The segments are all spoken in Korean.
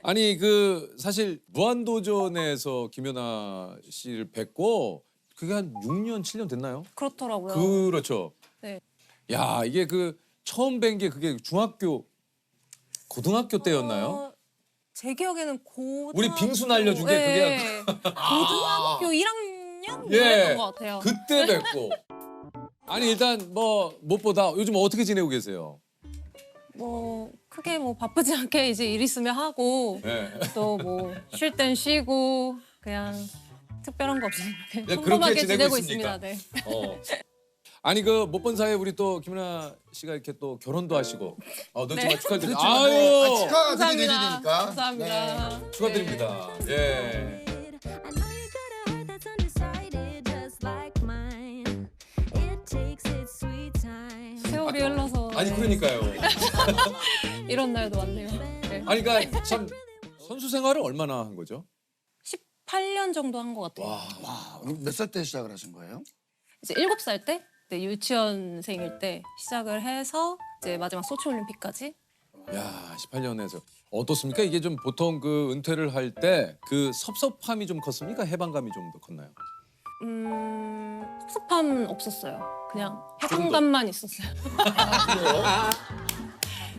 아니 그 사실 무한도전에서 김연아 씨를 뵙고 그게 한 6년 7년 됐나요? 그렇더라고요. 그렇죠. 네. 야 이게 그 처음 뵌 게 그게 고등학교 때였나요? 제 기억에는 고등학교 우리 빙수 날려준 게 예. 고등학교 1학년 예. 그랬던 것 같아요. 그때 뵙고. 아니 일단 뭐 무엇보다 요즘 어떻게 지내고 계세요? 뭐 크게 뭐 바쁘지 않게 이제 일 있으면 하고 예. 또 뭐 쉴 땐 쉬고 그냥 특별한 거 없이 네, 그냥 그렇게 평범하게 지내고 지내고 있습니까? 있습니다. 네. 어. 아니 그 못 본 사이에 우리 또 김연아 씨가 이렇게 또 결혼도 하시고 늦지만 네. 축하드립니다. 그렇죠. 아유 축하드리는 감사합니다. 일이니까. 감사합니다. 네. 축하드립니다. 예. I know you got a heart that's undecided, just like mine. It takes its sweet time. 세월이 흘러서 아니 네. 그러니까요. 이런 날도 왔네요. 네. 아니 그러니까 참 선수 생활을 얼마나 한 거죠? 18년 정도 한 것 같아요. 와, 몇 살 때 시작을 하신 거예요? 이제 7살 때 네, 유치원생일 때 시작을 해서 이제 마지막 소치 올림픽까지. 야 18년에서 어떻습니까? 이게 좀 보통 그 은퇴를 할 때 그 섭섭함이 좀 컸습니까? 해방감이 좀 더 컸나요? 섭섭함 없었어요. 그냥 해방감만 있었어요.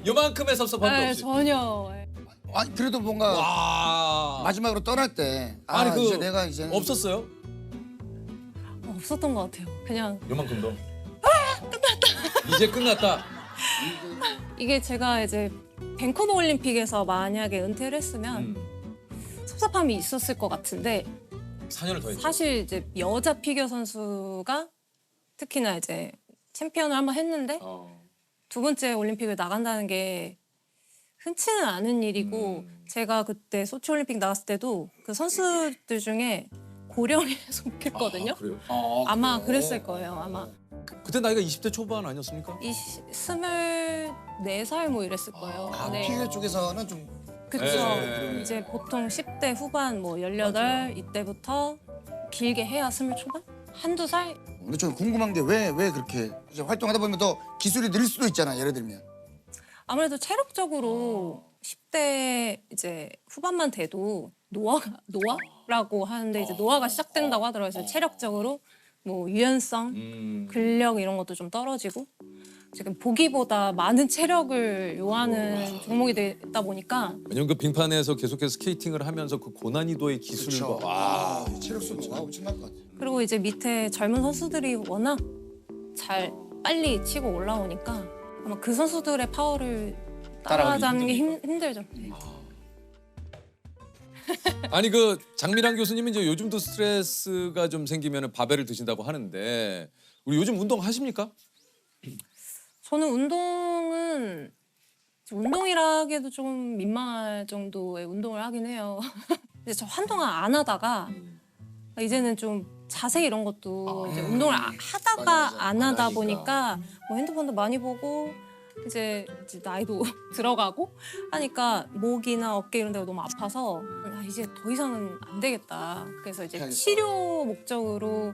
요만큼의 섭섭함도 네, 없이. 전혀. 아니 그래도 뭔가 와. 마지막으로 떠날 때 아니 그 이제 내가 이제 없었어요? 없었던 것 같아요. 그냥 요만큼도. 끝났다. 이제 끝났다. 이게 제가 이제 밴쿠버 올림픽에서 만약에 은퇴를 했으면 섭섭함이 있었을 것 같은데 4년을 더 했죠. 사실 이제 여자 피겨 선수가 특히나 이제 챔피언을 한번 했는데 두 번째 올림픽을 나간다는 게 흔치는 않은 일이고 제가 그때 소치 올림픽 나갔을 때도 그 선수들 중에 고령에 속했거든요. 그래요? 아마 그랬을 거예요. 아마 그때 나이가 20대 초반 아니었습니까? 24살 뭐 이랬을 거예요. 네. 피겨 쪽에서는 좀 그쵸. 네. 이제 보통 10대 후반 뭐 18 이때부터 길게 해야 20 초반? 한두 살? 근데 좀 궁금한 게 왜 그렇게 이제 활동하다 보면 더 기술이 늘 수도 있잖아. 예를 들면. 아무래도 체력적으로 10대 이제 후반만 돼도 노화라고 하는데 이제 노화가 시작된다고 하더라고요. 그래서 체력적으로 뭐 유연성, 근력 이런 것도 좀 떨어지고 지금 보기보다 많은 체력을 요하는 종목이 되다 보니까 왜냐면 그 빙판에서 계속해서 스케이팅을 하면서 그 고난이도의 기술과 그렇죠. 와. 체력 소모가 엄청날 것 같아. 그리고 이제 밑에 젊은 선수들이 워낙 잘 빨리 치고 올라오니까 아마 그 선수들의 파워를 따라가자는 게 힘들죠. 네. 아니 그 장미란 교수님은 이제 요즘도 스트레스가 좀 생기면 바벨을 드신다고 하는데 우리 요즘 운동 하십니까? 저는 운동이라 하기에도 좀 민망할 정도의 운동을 하긴 해요. 근데 저 한동안 안 하다가 이제는 좀 자세 이런 것도 이제 운동을 하다가 맞아. 안 하다 하니까. 보니까 뭐 핸드폰도 많이 보고 이제 나이도 들어가고 하니까 목이나 어깨 이런 데가 너무 아파서 이제 더 이상은 안 되겠다. 그래서 이제 해야겠다. 치료 목적으로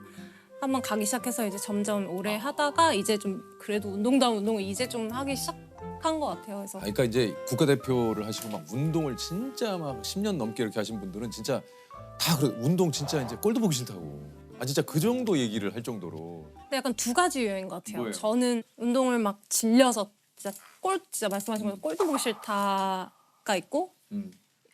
한번 가기 시작해서 이제 점점 오래 하다가 이제 좀 그래도 운동다운 운동을 이제 좀 하기 시작한 것 같아요. 그래서 그러니까 이제 국가대표를 하시고 막 운동을 진짜 막 10년 넘게 이렇게 하신 분들은 진짜 다 그래 운동 진짜 이제 꼴도 보기 싫다고. 아 진짜 그 정도 얘기를 할 정도로. 근데 약간 두 가지 유형인 것 같아요. 뭐예요? 저는 운동을 막 질려서 진짜 말씀하신 것처럼 꼴도 보기 싫다가 있고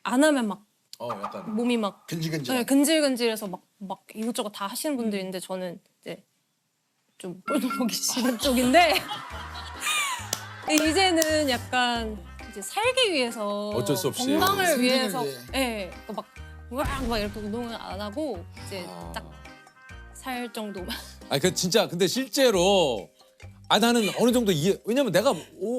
안 하면 막 약간 몸이 막 근질근질. 네, 근질근질해서 막 이것저것 다 하시는 분들이 있는데 저는 이제 좀 꼴도 보기 싫은 쪽인데 이제는 약간 이제 살기 위해서 어쩔 수 없이. 건강을 생존을 위해서 위해. 예, 막 이렇게 운동을 안 하고 이제 딱 살 정도만. 아니 그 진짜 근데 실제로 나는 어느 정도 이해 왜냐면 내가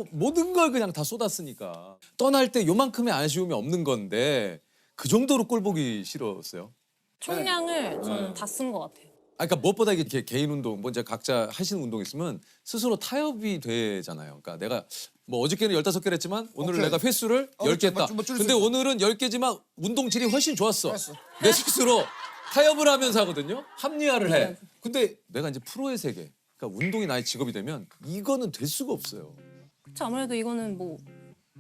모든 걸 그냥 다 쏟았으니까 떠날 때 요만큼의 아쉬움이 없는 건데 그 정도로 꼴 보기 싫었어요. 총량을 저는 다 쓴 것 같아요. 그러니까 무엇보다 이게 개인 운동, 뭐 이제 각자 하시는 운동 있으면 스스로 타협이 되잖아요. 그러니까 내가 뭐 어저께는 15개를 했지만 오늘은 오케이. 내가 횟수를 10개 했다. 뭐 줄일 수 근데 있어. 오늘은 10개지만 운동 질이 훨씬 좋았어. 좋았어. 내 스스로 타협을 하면서 하거든요. 합리화를 해. 네. 근데 내가 이제 프로의 세계, 그러니까 운동이 나의 직업이 되면 이거는 될 수가 없어요. 그쵸, 아무래도 이거는 뭐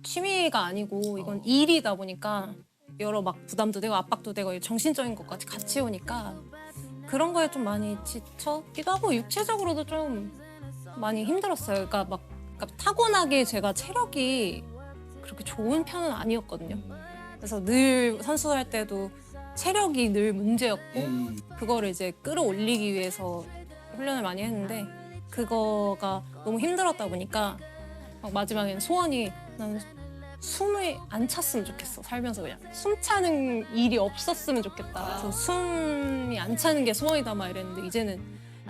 취미가 아니고 이건 일이다 보니까 여러 막 부담도 되고 압박도 되고 정신적인 것까지 같이 오니까 그런 거에 좀 많이 지쳤기도 하고 육체적으로도 좀 많이 힘들었어요. 그러니까 타고나게 제가 체력이 그렇게 좋은 편은 아니었거든요. 그래서 늘 선수할 때도 체력이 늘 문제였고 그거를 이제 끌어올리기 위해서 훈련을 많이 했는데 그거가 너무 힘들었다 보니까 막 마지막에는 소원이 나는 숨을 안 찼으면 좋겠어. 살면서 그냥 숨 차는 일이 없었으면 좋겠다. 그래서 숨이 안 차는 게 소원이다 막 이랬는데 이제는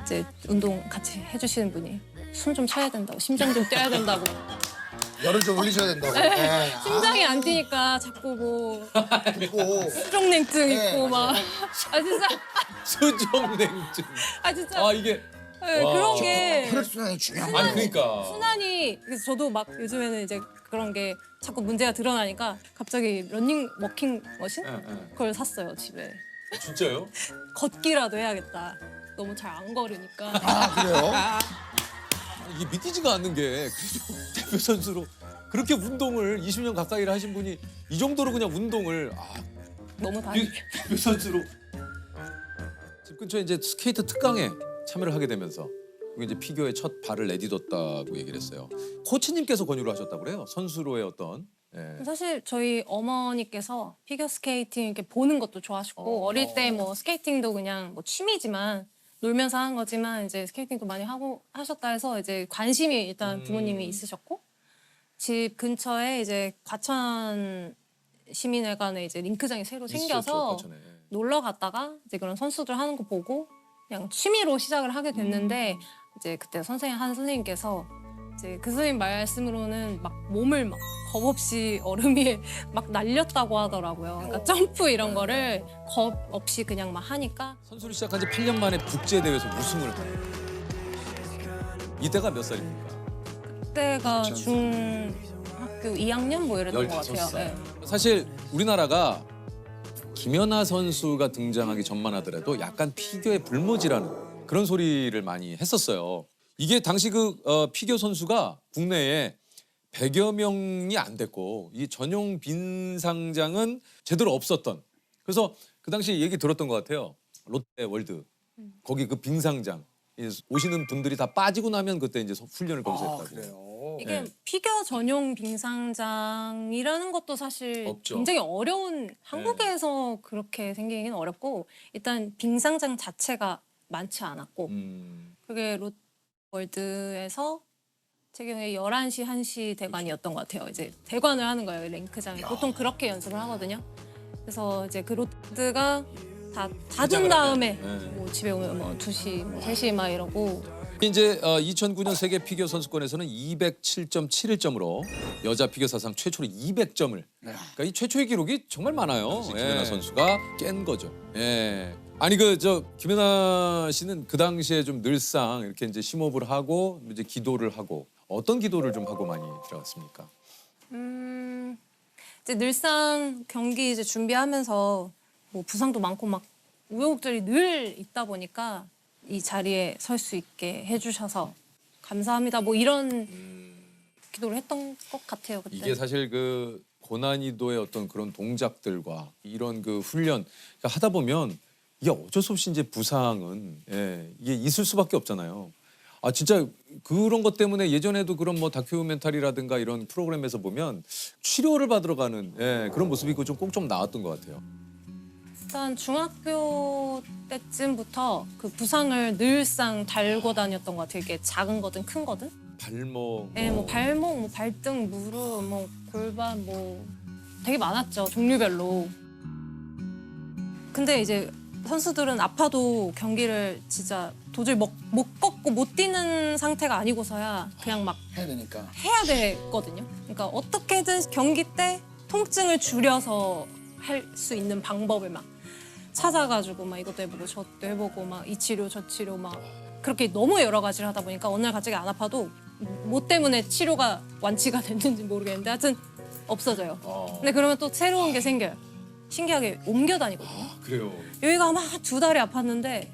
이제 운동 같이 해주시는 분이 숨 좀 차야 된다고 심장 좀 뛰어야 된다고 열을 좀 올리셔야 된다고. 예. 심장이 안 뛰니까 자꾸 뭐 그리고 수족냉증 네, 있고 막 진짜 수족냉증. 진짜 아 이게 네, 와. 그런 게 혈액순환이 중요한 아니 거예요. 그러니까 순환이 그래서 저도 막 요즘에는 이제 그런 게 자꾸 문제가 드러나니까 갑자기 러닝 워킹 머신 예, 예. 그걸 샀어요 집에. 진짜요? 걷기라도 해야겠다. 너무 잘 안 걸으니까. 아 그래요? 이게 믿기지가 않는 게 그래도 대표 선수로 그렇게 운동을 20년 가까이를 하신 분이 이 정도로 그냥 운동을 너무 다행이에요. 대표 선수로 집 근처에 이제 스케이트 특강에 참여를 하게 되면서 그게 이제 피겨에 첫 발을 내딛었다고 얘기를 했어요. 코치님께서 권유를 하셨다고 그래요. 선수로의 어떤 예. 사실 저희 어머니께서 피겨 스케이팅 이렇게 보는 것도 좋아하시고 어릴 때 뭐 스케이팅도 그냥 뭐 취미지만 놀면서 한 거지만 이제 스케이팅도 많이 하고 하셨다 해서 이제 관심이 일단 부모님이 있으셨고 집 근처에 이제 과천 시민회관에 이제 링크장이 새로 생겨서 있었죠, 과천에. 놀러 갔다가 이제 그런 선수들 하는 거 보고 그냥 취미로 시작을 하게 됐는데 이제 그때 한 선생님께서 이제 그 선생님 말씀으로는 막 몸을 막 겁 없이 얼음 위에 막 날렸다고 하더라고요. 그러니까 점프 이런 거를 겁 없이 그냥 막 하니까 선수를 시작한 지 8년 만에 국제 대회에서 우승을 하네요. 이때가 몇 살입니까? 그때가 중학교 2학년 뭐 이랬던 것 같아요. 15살. 네. 사실 우리나라가 김연아 선수가 등장하기 전만 하더라도 약간 피겨의 불모지라는 그런 소리를 많이 했었어요. 이게 당시 피겨 선수가 국내에 100여 명이 안 됐고 이 전용 빈상장은 제대로 없었던. 그래서 그 당시 얘기 들었던 것 같아요. 롯데 월드 거기 그 빈상장 오시는 분들이 다 빠지고 나면 그때 이제 훈련을 거기서 아 했다고. 그래요. 이게 네. 피겨 전용 빈상장이라는 것도 사실 없죠. 굉장히 어려운 한국에서 그렇게 생기긴 어렵고 일단 빈상장 자체가 많지 않았고 그게 롯월드에서 제 경우에 11시, 1시 대관이었던 것 같아요. 이제 대관을 하는 거예요, 랭크장에. 보통 그렇게 연습을 하거든요. 그래서 이제 그 롯드가 다 닫은 다음에 뭐 집에 오면 뭐 2시, 뭐 3시 막 이러고 이제 2009년 세계 피겨 선수권에서는 207.71점으로 여자 피겨 사상 최초로 200점을. 그러니까 이 최초의 기록이 정말 많아요. 김연아 선수가 깬 거죠. 예. 아니 김연아 씨는 그 당시에 좀 늘상 이렇게 이제 심호흡을 하고 이제 기도를 하고 어떤 기도를 좀 하고 많이 들어갔습니까? 이제 늘상 경기 이제 준비하면서 뭐 부상도 많고 막 우여곡절이 늘 있다 보니까 이 자리에 설 수 있게 해주셔서 감사합니다. 뭐 이런 기도를 했던 것 같아요 그때. 이게 사실 그 고난이도의 어떤 그런 동작들과 이런 그 훈련 그러니까 하다 보면 이게 어쩔 수 없이 이제 부상은 이게 있을 수밖에 없잖아요. 아 진짜 그런 것 때문에 예전에도 그런 뭐 다큐멘터리라든가 이런 프로그램에서 보면 치료를 받으러 가는 그런 모습이 좀 꼭 좀 나왔던 것 같아요. 일단 중학교 때쯤부터 그 부상을 늘상 달고 다녔던 것 같아요. 이게 작은 거든 큰 거든. 발목. 네, 뭐 발목, 뭐 발등, 무릎, 뭐 골반, 뭐 되게 많았죠 종류별로. 근데 이제 선수들은 아파도 경기를 진짜 도저히 못 걷고 못 뛰는 상태가 아니고서야 그냥 막 해야 되니까. 해야 되거든요. 그러니까 어떻게든 경기 때 통증을 줄여서 할 수 있는 방법을 막 찾아가지고 막 이것도 해보고 저것도 해보고 막 이 치료 저 치료 막 그렇게 너무 여러 가지를 하다 보니까 어느 날 갑자기 안 아파도 뭐 때문에 치료가 완치가 됐는지 모르겠는데 하여튼 없어져요. 근데 그러면 또 새로운 게 생겨요. 신기하게 옮겨 다니거든요. 그래요. 여기가 막 2달이 아팠는데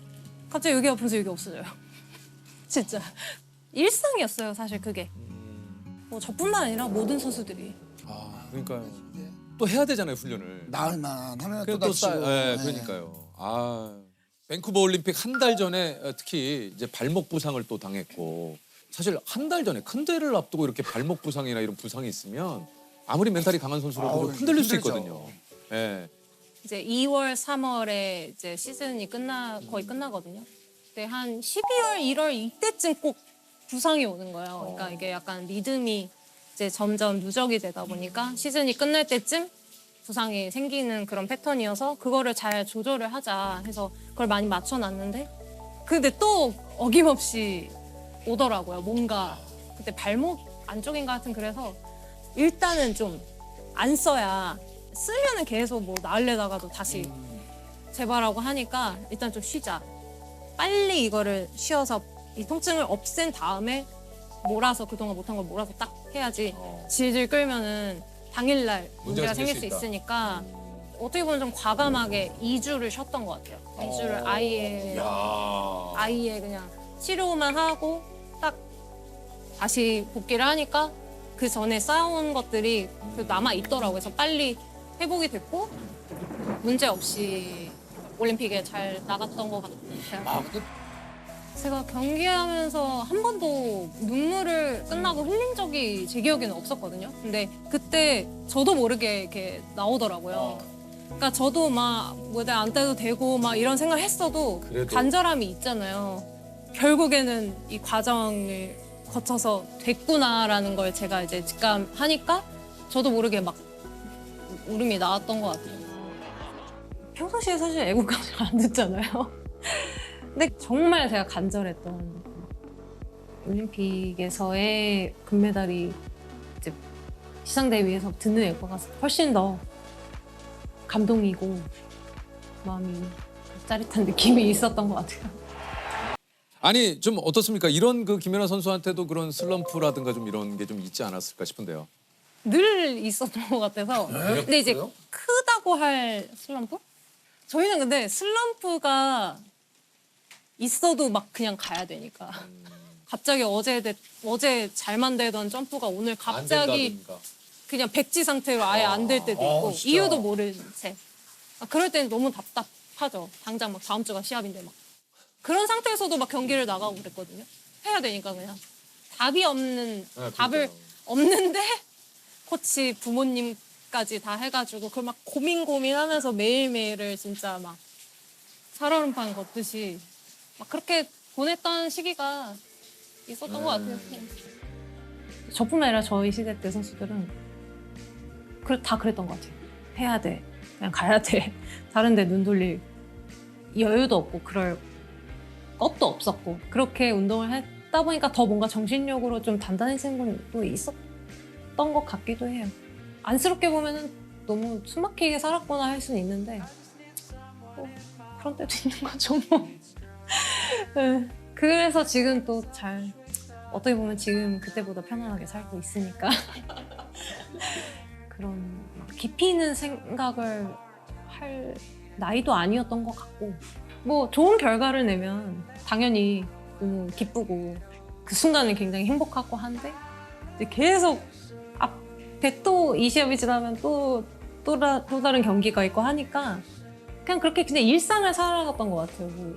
갑자기 여기 아프면서 여기 없어져요. 진짜 일상이었어요 사실 그게. 뭐 저뿐만 아니라 모든 선수들이. 그러니까요. 또 해야 되잖아요 훈련을. 나을만 하면 또 그래 또 다치고. 네. 그러니까요. 아 밴쿠버 올림픽 한 달 전에 특히 이제 발목 부상을 또 당했고 사실 한 달 전에 큰 대회를 앞두고 이렇게 발목 부상이나 이런 부상이 있으면 아무리 멘탈이 강한 선수라도 아우, 흔들릴 수 힘들죠. 있거든요. 예. 이제 2월, 3월에 이제 시즌이 거의 끝나거든요. 근데 한 12월, 1월 이때쯤 꼭 부상이 오는 거예요. 그러니까 이게 약간 리듬이 이제 점점 누적이 되다 보니까 시즌이 끝날 때쯤 부상이 생기는 그런 패턴이어서 그거를 잘 조절을 하자 해서 그걸 많이 맞춰놨는데 근데 또 어김없이 오더라고요. 뭔가 그때 발목 안쪽인가 하여튼 그래서 일단은 좀 안 써야 쓰면은 계속 뭐 나으려다가도 다시 재발하고 하니까 일단 좀 쉬자. 빨리 이거를 쉬어서 이 통증을 없앤 다음에 몰아서 그동안 못한 걸 몰아서 딱 해야지 질질 끌면은 당일날 문제가 생길 수 있으니까 어떻게 보면 좀 과감하게 2주를 쉬었던 것 같아요. 2주를 아예 그냥 치료만 하고 딱 다시 복귀를 하니까 그 전에 쌓아온 것들이 남아 있더라고요. 그래서 빨리 회복이 됐고 문제 없이 올림픽에 잘 나갔던 것 같아요. 아, 근데 제가 경기하면서 한 번도 눈물을 끝나고 흘린 적이 제 기억에는 없었거든요. 근데 그때 저도 모르게 이렇게 나오더라고요. 그러니까 저도 막 무대 안 떼도 되고 막 이런 생각을 했어도 그래도. 간절함이 있잖아요. 결국에는 이 과정을 거쳐서 됐구나라는 걸 제가 이제 직감하니까 저도 모르게 막 울음이 나왔던 것 같아요. 평상시에 사실 애국감 잘 안 듣잖아요. 근데 정말 제가 간절했던 올림픽에서의 금메달이 이제 시상대 위에서 듣는 애국가가 훨씬 더 감동이고 마음이 짜릿한 느낌이 있었던 것 같아요. 아니 좀 어떻습니까? 이런 그 김연아 선수한테도 그런 슬럼프라든가 좀 이런 게 좀 있지 않았을까 싶은데요. 늘 있었던 것 같아서. 근데 이제 그래요? 크다고 할 슬럼프? 저희는 근데 슬럼프가 있어도 막 그냥 가야 되니까. 갑자기 어제 잘만 되던 점프가 오늘 갑자기 그냥 백지 상태로 아예 안 될 때도 있고 진짜. 이유도 모르는 채. 그럴 때는 너무 답답하죠. 당장 막 다음 주가 시합인데 막. 그런 상태에서도 막 경기를 나가고 그랬거든요. 해야 되니까 그냥. 답이 없는, 답을 없는데 코치 부모님까지 다 해가지고 그걸 막 고민하면서 매일매일을 진짜 막 살얼음판 걷듯이 막 그렇게 보냈던 시기가 있었던 것 같아요. 저뿐만 아니라 저희 시대 때 선수들은 다 그랬던 것 같아요. 해야 돼. 그냥 가야 돼. 다른 데 눈 돌릴 여유도 없고 그럴 것도 없었고 그렇게 운동을 했다 보니까 더 뭔가 정신력으로 좀 단단해진 건 또 있었던 것 같기도 해요. 안쓰럽게 보면은 너무 숨막히게 살았구나 할 수는 있는데 뭐 그런 때도 있는 거죠 뭐. 네. 그래서 지금 또 잘 어떻게 보면 지금 그때보다 편안하게 살고 있으니까 그런 막 깊이 있는 생각을 할 나이도 아니었던 것 같고 뭐 좋은 결과를 내면 당연히 너무 기쁘고 그 순간은 굉장히 행복하고 한데 이제 계속 앞에 또 이 시합이 지나면 또 다른 경기가 있고 하니까 그냥 그렇게 그냥 일상을 살아갔던 것 같아요. 뭐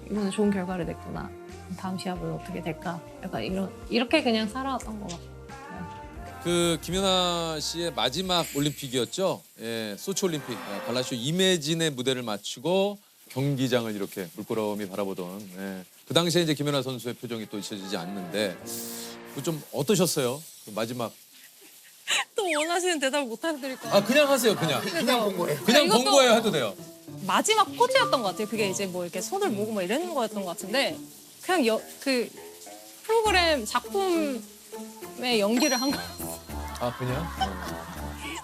이번에 좋은 결과를 냈구나. 다음 시합은 어떻게 될까? 약간 이렇게 그냥 살아왔던 것 같아요. 그 김연아 씨의 마지막 올림픽이었죠. 예, 소치 올림픽 갈라쇼 이매진의 무대를 마치고 경기장을 이렇게 물끄러미 바라보던 그 당시에 이제 김연아 선수의 표정이 또 잊혀지지 않는데 그 좀 어떠셨어요? 그 마지막 또 원하시는 대답을 못 해드릴까요? 아 그냥 하세요 그냥 그냥 본 거예요. 그냥 이것도- 본 거예요 해도 돼요. 마지막 포즈였던 것 같아요. 그게 이제 뭐 이렇게 손을 모으고 뭐 이러는 거였던 것 같은데 그냥 그 프로그램 작품에 연기를 한 거. 아 그냥?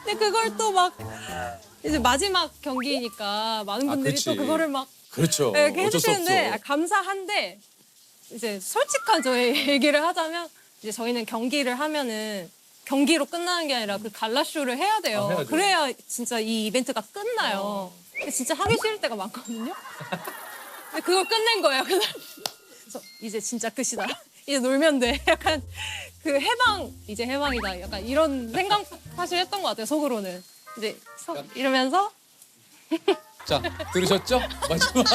근데 그걸 또 막 이제 마지막 경기니까 많은 분들이 그치. 또 그거를 막 그렇죠. 이렇게 어쩔 수 해주시는데 없죠. 감사한데 이제 솔직한 저의 얘기를 하자면 이제 저희는 경기를 하면은 경기로 끝나는 게 아니라 그 갈라쇼를 해야 돼요. 아, 해야죠. 그래야 진짜 이 이벤트가 끝나요. 근데 진짜 하기 싫을 때가 많거든요. 근데 그걸 끝낸 거예요. 그래서 이제 진짜 끝이다. 이제 놀면 돼. 약간 그 이제 해방이다. 약간 이런 생각 사실 했던 것 같아요. 속으로는. 이제 이러면서 자, 들으셨죠? 마지막.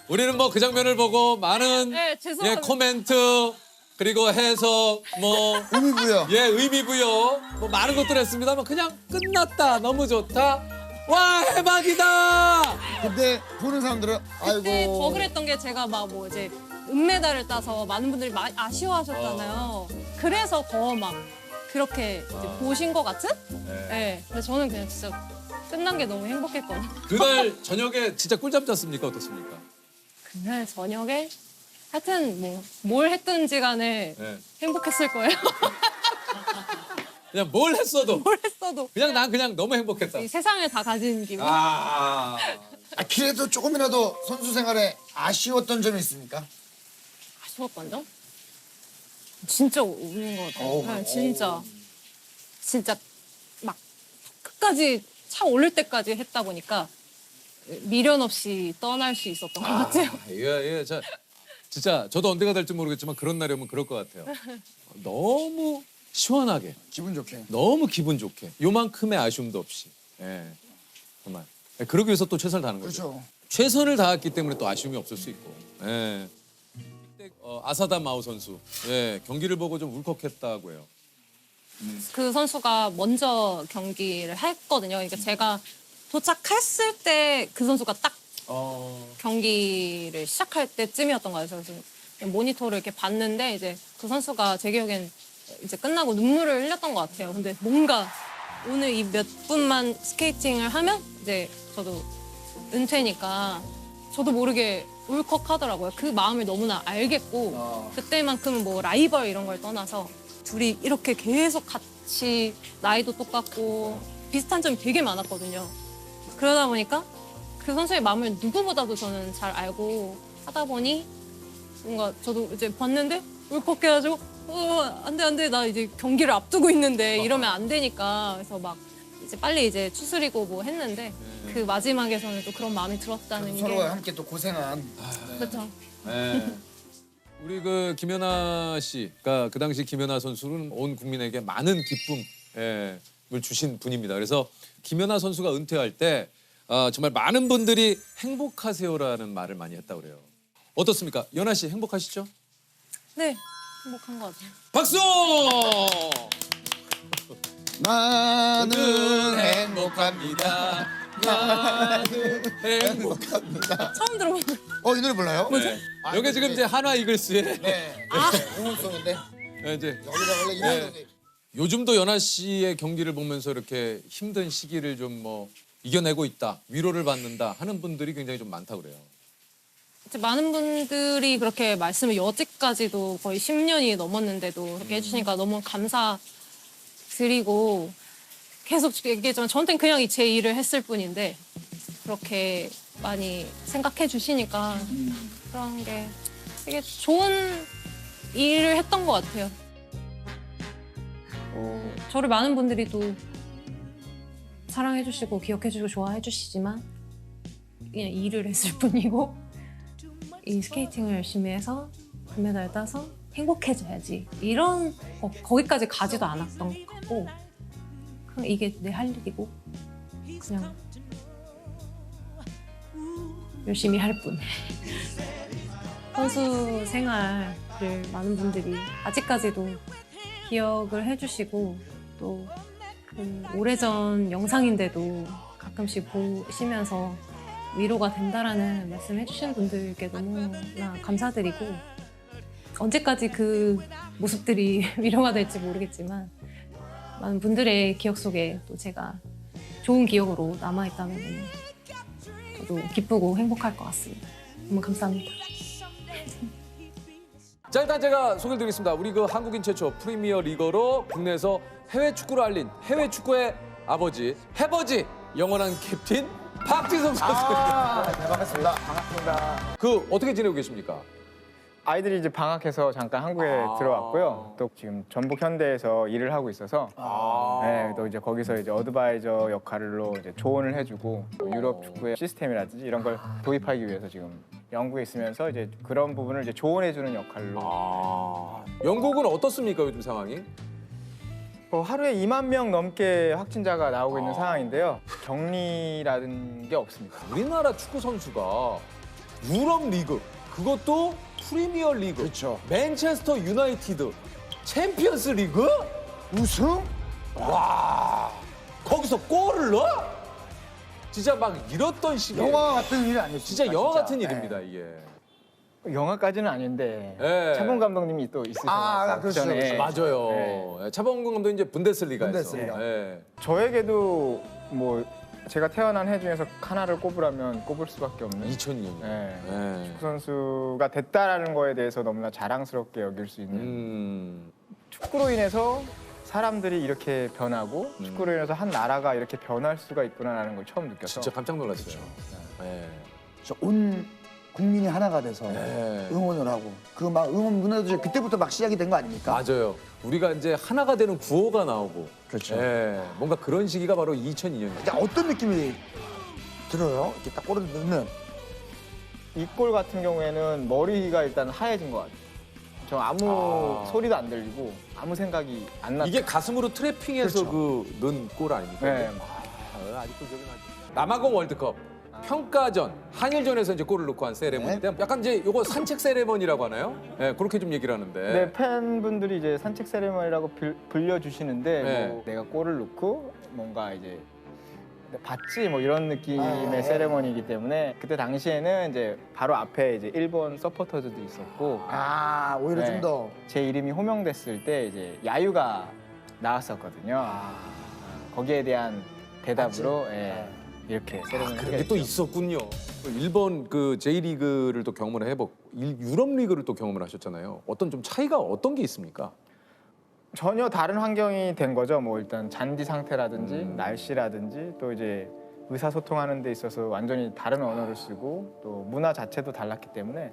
우리는 뭐 그 장면을 보고 많은 네, 죄송합니다. 코멘트 그리고 해석 뭐 의미부여. 의미 부여 뭐 많은 것들 했습니다만 그냥 끝났다. 너무 좋다. 와, 해박이다. 근데 보는 사람들은 그때 더 아이고. 그랬던 게 제가 막 뭐 이제 은메달을 따서 많은 분들이 많이 아쉬워하셨잖아요. 그래서 더 막 그렇게 이제 보신 것 같은? 네. 근데 저는 그냥 진짜 끝난 게 너무 행복했거든요. 그날 저녁에 진짜 꿀잠 잤습니까? 어떻습니까? 그날 저녁에 하여튼 뭐 뭘 했든지 간에 네. 행복했을 거예요. 그냥 뭘 했어도 뭘 했어도 그냥 난 그냥 너무 행복했다. 이 세상을 다 가진 기분. 아. 그래도 조금이라도 선수 생활에 아쉬웠던 점이 있습니까? 아쉬웠던 점? 진짜 없는 것 같아요. 네, 진짜 막 끝까지 차 올릴 때까지 했다 보니까 미련 없이 떠날 수 있었던 것 같아요. 예, 진짜 저도 언제가 될지 모르겠지만 그런 날이 오면 그럴 것 같아요. 너무 시원하게, 기분 좋게. 너무 기분 좋게, 요만큼의 아쉬움도 없이. 예, 정말. 그러기 위해서 또 최선을 다하는 거죠. 그렇죠. 최선을 다했기 때문에 또 아쉬움이 없을 수 있고. 예. 아사다 마오 선수, 경기를 보고 좀 울컥했다고 해요. 그 선수가 먼저 경기를 했거든요. 그러니까 제가 도착했을 때 그 선수가 딱 경기를 시작할 때쯤이었던 거예요. 그래서 모니터를 이렇게 봤는데 이제 그 선수가 제 기억엔 이제 끝나고 눈물을 흘렸던 것 같아요. 근데 뭔가 오늘 이 몇 분만 스케이팅을 하면 이제 저도 은퇴니까 저도 모르게 울컥하더라고요. 그 마음을 너무나 알겠고 그때만큼은 뭐 라이벌 이런 걸 떠나서 둘이 이렇게 계속 같이 나이도 똑같고 비슷한 점이 되게 많았거든요. 그러다 보니까 그 선수의 마음을 누구보다도 저는 잘 알고 하다 보니 뭔가 저도 이제 봤는데 울컥해가지고 안 돼, 나 이제 경기를 앞두고 있는데 이러면 안 되니까 그래서 막 이제 빨리 이제 추스리고 뭐 했는데 그 마지막에서는 또 그런 마음이 들었다는 게 서로가 함께 또 고생한. 그렇죠. 우리 그 김연아 씨가 그 당시 김연아 선수는 온 국민에게 많은 기쁨을 주신 분입니다. 그래서 김연아 선수가 은퇴할 때 정말 많은 분들이 행복하세요라는 말을 많이 했다고 그래요. 어떻습니까? 연아 씨 행복하시죠? 네, 행복한 것 같아요. 박수! 나는 행복합니다. 나는 행복합니다. 처음 들어보는 이 노래 몰라요? 네. 여기 지금 이제 한화 이글스의 네. 응원송인데 이제 여기가 원래 이런 노래. 요즘도 연아 씨의 경기를 보면서 이렇게 힘든 시기를 좀 뭐 이겨내고 있다, 위로를 받는다 하는 분들이 굉장히 좀 많다고 그래요. 이제 많은 분들이 그렇게 말씀을 여지까지도 거의 10년이 넘었는데도 그렇게 해주시니까 너무 감사드리고 계속 얘기했지만 저한테는 그냥 제 일을 했을 뿐인데 그렇게 많이 생각해 주시니까 그런 게 되게 좋은 일을 했던 것 같아요. 저를 많은 분들이 또 사랑해 주시고 기억해 주시고 좋아해 주시지만 그냥 일을 했을 뿐이고 이 스케이팅을 열심히 해서 금메달 따서 행복해져야지 이런 거기까지 가지도 않았던 것 같고 그냥 이게 내 할 일이고 그냥 열심히 할 뿐. 선수 생활을 많은 분들이 아직까지도 기억을 해주시고 또 그 오래전 영상인데도 가끔씩 보시면서 위로가 된다라는 말씀 해주시는 분들께 너무나 감사드리고 언제까지 그 모습들이 위로가 될지 모르겠지만 많은 분들의 기억 속에 또 제가 좋은 기억으로 남아있다면 저도 기쁘고 행복할 것 같습니다. 너무 감사합니다. 자, 일단 제가 소개를 드리겠습니다. 우리 그 한국인 최초 프리미어 리거로 국내에서 해외 축구를 알린 해외 축구의 아버지, 해버지, 영원한 캡틴 박지성 선수입니다. 네, 반갑습니다. 그 어떻게 지내고 계십니까? 아이들이 이제 방학해서 잠깐 한국에 들어왔고요. 또 지금 전북 현대에서 일을 하고 있어서 네, 또 이제 거기서 이제 어드바이저 역할로 이제 조언을 해주고 또 유럽 축구의 시스템이라든지 이런 걸 도입하기 위해서 지금 영국에 있으면서 이제 그런 부분을 이제 조언해주는 역할로 영국은 어떻습니까, 요즘 상황이? 하루에 2만 명 넘게 확진자가 나오고 있는 상황인데요. 격리라는 게 없습니다. 우리나라 축구 선수가 유럽 리그, 그것도 프리미어 리그, 그렇죠. 맨체스터 유나이티드, 챔피언스 리그? 우승? 와, 거기서 골을 넣어? 진짜 막 이렇던 시기에 영화 같은 일이 아니었어요. 진짜 영화 같은 일입니다, 이게. 영화까지는 아닌데 네. 차범 감독님이 또 있으셔서 그렇죠, 그렇죠. 맞아요. 네. 차범근 감독 이제 분데스리가에서. 분데스리가. 네. 저에게도 뭐 제가 태어난 해 중에서 하나를 꼽으라면 꼽을 수밖에 없는 2002년. 네. 네. 축구 선수가 됐다라는 거에 대해서 너무나 자랑스럽게 여길 수 있는 축구로 인해서 사람들이 이렇게 변하고 축구로 인해서 한 나라가 이렇게 변할 수가 있구나라는 걸 처음 느껴서 진짜 깜짝 놀랐어요. 네. 온 국민이 하나가 돼서 네. 응원을 하고 그 막 응원 문화도 이제 그때부터 막 시작이 된 거 아닙니까? 맞아요. 우리가 이제 하나가 되는 구호가 나오고. 그렇죠. 네. 뭔가 그런 시기가 바로 2002년이죠. 이제 어떤 느낌이 들어요? 이렇게 딱 골을 넣으면 이 골 같은 경우에는 머리가 일단 하얘진 것 같아요. 저 아무 소리도 안 들리고 아무 생각이 안 났어요. 이게 가슴으로 트래핑해서 그렇죠. 그 넣은 골 아닙니까? 네. 아직도 기억이 나죠. 남아공 월드컵 평가전 한일전에서 이제 골을 넣고 한 세레머니인데 약간 이제 요거 산책 세레머니라고 하나요? 네, 그렇게 좀 얘기를 하는데. 네, 팬분들이 이제 산책 세레머니라고 불려주시는데 네. 뭐 내가 골을 넣고 뭔가 이제 봤지 뭐 이런 느낌의 네. 세레머니이기 때문에 그때 당시에는 이제 바로 앞에 이제 일본 서포터즈도 있었고 오히려 네. 좀 더 제 이름이 호명됐을 때 이제 야유가 나왔었거든요. 거기에 대한 대답으로 예, 이렇게 세레머니 그런 게 또 있었군요. 일본 그 J리그를 또 경험을 해보고 유럽 리그를 또 경험을 하셨잖아요. 어떤 좀 차이가 어떤 게 있습니까? 전혀 다른 환경이 된 거죠. 뭐 일단 잔디 상태라든지 날씨라든지 또 이제 의사소통하는 데 있어서 완전히 다른 언어를 쓰고 또 문화 자체도 달랐기 때문에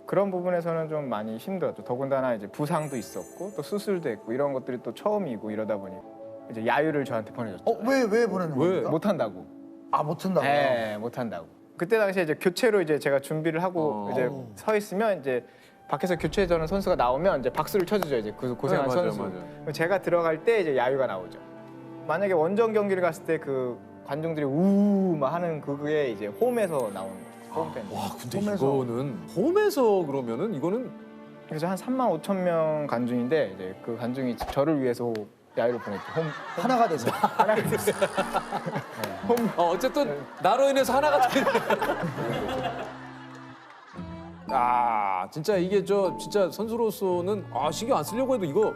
그런 부분에서는 좀 많이 힘들었죠. 더군다나 이제 부상도 있었고 또 수술도 했고 이런 것들이 또 처음이고 이러다 보니 이제 야유를 저한테 보내줬죠. 왜 보내는 왜? 겁니까? 못한다고. 못한다고요? 네, 못한다고. 그때 당시에 이제 교체로 이제 제가 준비를 하고 이제 서 있으면 이제 밖에서 교체 전은 선수가 나오면 이제 박수를 쳐주죠. 이제 그 고생한 네, 맞아요, 선수. 맞아요. 제가 들어갈 때 이제 야유가 나오죠. 만약에 원정 경기를 갔을 때 그 관중들이 우막 하는 그게 이제 홈에서 나오는 거예요. 홈팬. 와, 근데 홈에서. 이거는 홈에서 그러면은 이거는 그래서 한 3만 5천 명 관중인데 이제 그 관중이 저를 위해서 야유를 보냈죠. 하나가 돼서 하나가 됐어요. 어쨌든 나로 인해서 하나가 되는. 진짜 이게 진짜 선수로서는 신경 안 쓰려고 해도 이거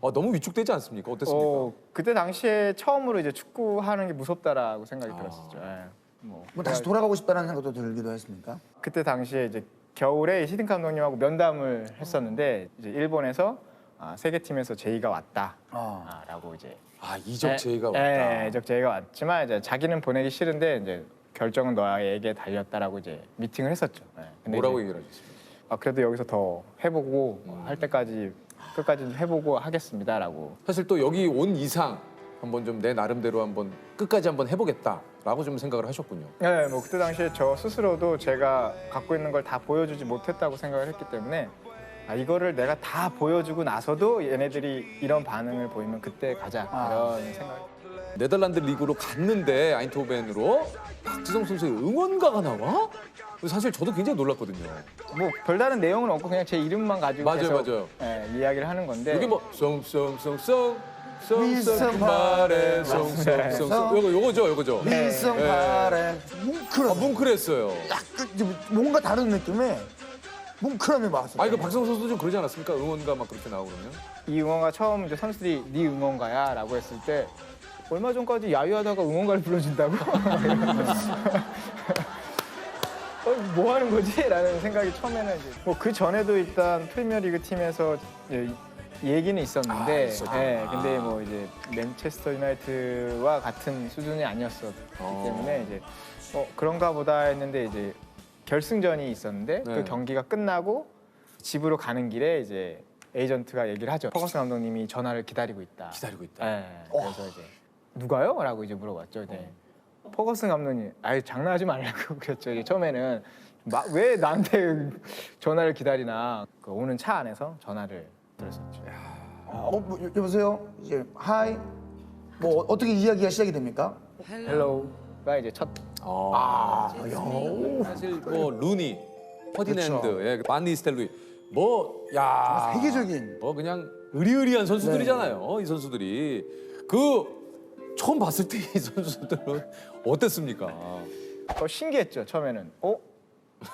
너무 위축되지 않습니까? 어땠습니까? 그때 당시에 처음으로 이제 축구하는 게 무섭다라고 생각이 들었었죠. 예. 뭐 다시 돌아가고 싶다는 생각도 들기도 했습니까? 그때 당시에 이제 겨울에 히딩 감독님하고 면담을 했었는데 이제 일본에서 세계 팀에서 제의가 왔다라고 이제 이적 제의가 왔다. 네, 이적 제의가 왔지만 이제 자기는 보내기 싫은데 이제 결정은 너에게 달렸다라고 이제 미팅을 했었죠. 네. 근데 뭐라고 이제, 얘기를 하셨습니까? 그래도 여기서 더 해보고 할 때까지 끝까지 해보고 하겠습니다라고. 사실 또 여기 온 이상 한번 좀 내 나름대로 한번 끝까지 한번 해보겠다라고 좀 생각을 하셨군요. 네, 뭐 그때 당시에 저 스스로도 제가 갖고 있는 걸 다 보여주지 못했다고 생각을 했기 때문에 이거를 내가 다 보여주고 나서도 얘네들이 이런 반응을 보이면 그때 가자 이런 생각. 네덜란드 리그로 갔는데 아인트호벤으로 박지성 선수의 응원가가 나와? 사실 저도 굉장히 놀랐거든요. 뭐 별다른 내용은 없고 그냥 제 이름만 가지고 맞아요, 계속 맞아요. 이야기를 하는 건데 여기 뭐 송송송송 미성 송송 말해 맞습니다. 송송송 요거죠. 밀성발에 뭉클한 뭉클했어요. 약간 이제 뭔가 다른 느낌의 뭉클함이 왔어요. 이거 박지성 선수도 좀 그러지 않았습니까? 응원가 막 그렇게 나오고 그러면? 이 응원가 처음 이제 선수들이 네 응원가야라고 했을 때 얼마 전까지 야유하다가 응원가를 불러준다고? 뭐 하는 거지? 라는 생각이 처음에는 이제 그 전에도 일단 프리미어리그 팀에서 이제 얘기는 있었는데 근데 뭐 이제 맨체스터 유나이트와 같은 수준이 아니었었기 때문에 이제 그런가 보다 했는데 이제 결승전이 있었는데 네. 그 경기가 끝나고 집으로 가는 길에 이제 에이전트가 얘기를 하죠. 퍼거슨 감독님이 전화를 기다리고 있다. 기다리고 있다. 그래서 이제 누가요? 라고 이제 물어봤죠. 퍼거슨 감독님, 장난하지 말라고 그랬죠. 이제 처음에는 왜 나한테 전화를 기다리나. 오는 차 안에서 전화를 들었었죠. 뭐, 여보세요. 이제 하이. 뭐 어떻게 이야기가 시작이 됩니까? 헬로우가 이제 첫 사실 뭐 루니, 퍼디낸드, 예, 반니 스텔루이, 뭐야 세계적인. 뭐 그냥 의리의리한 선수들이잖아요. 이 선수들이 처음 봤을 때 이 선수들은 어땠습니까? 신기했죠 처음에는.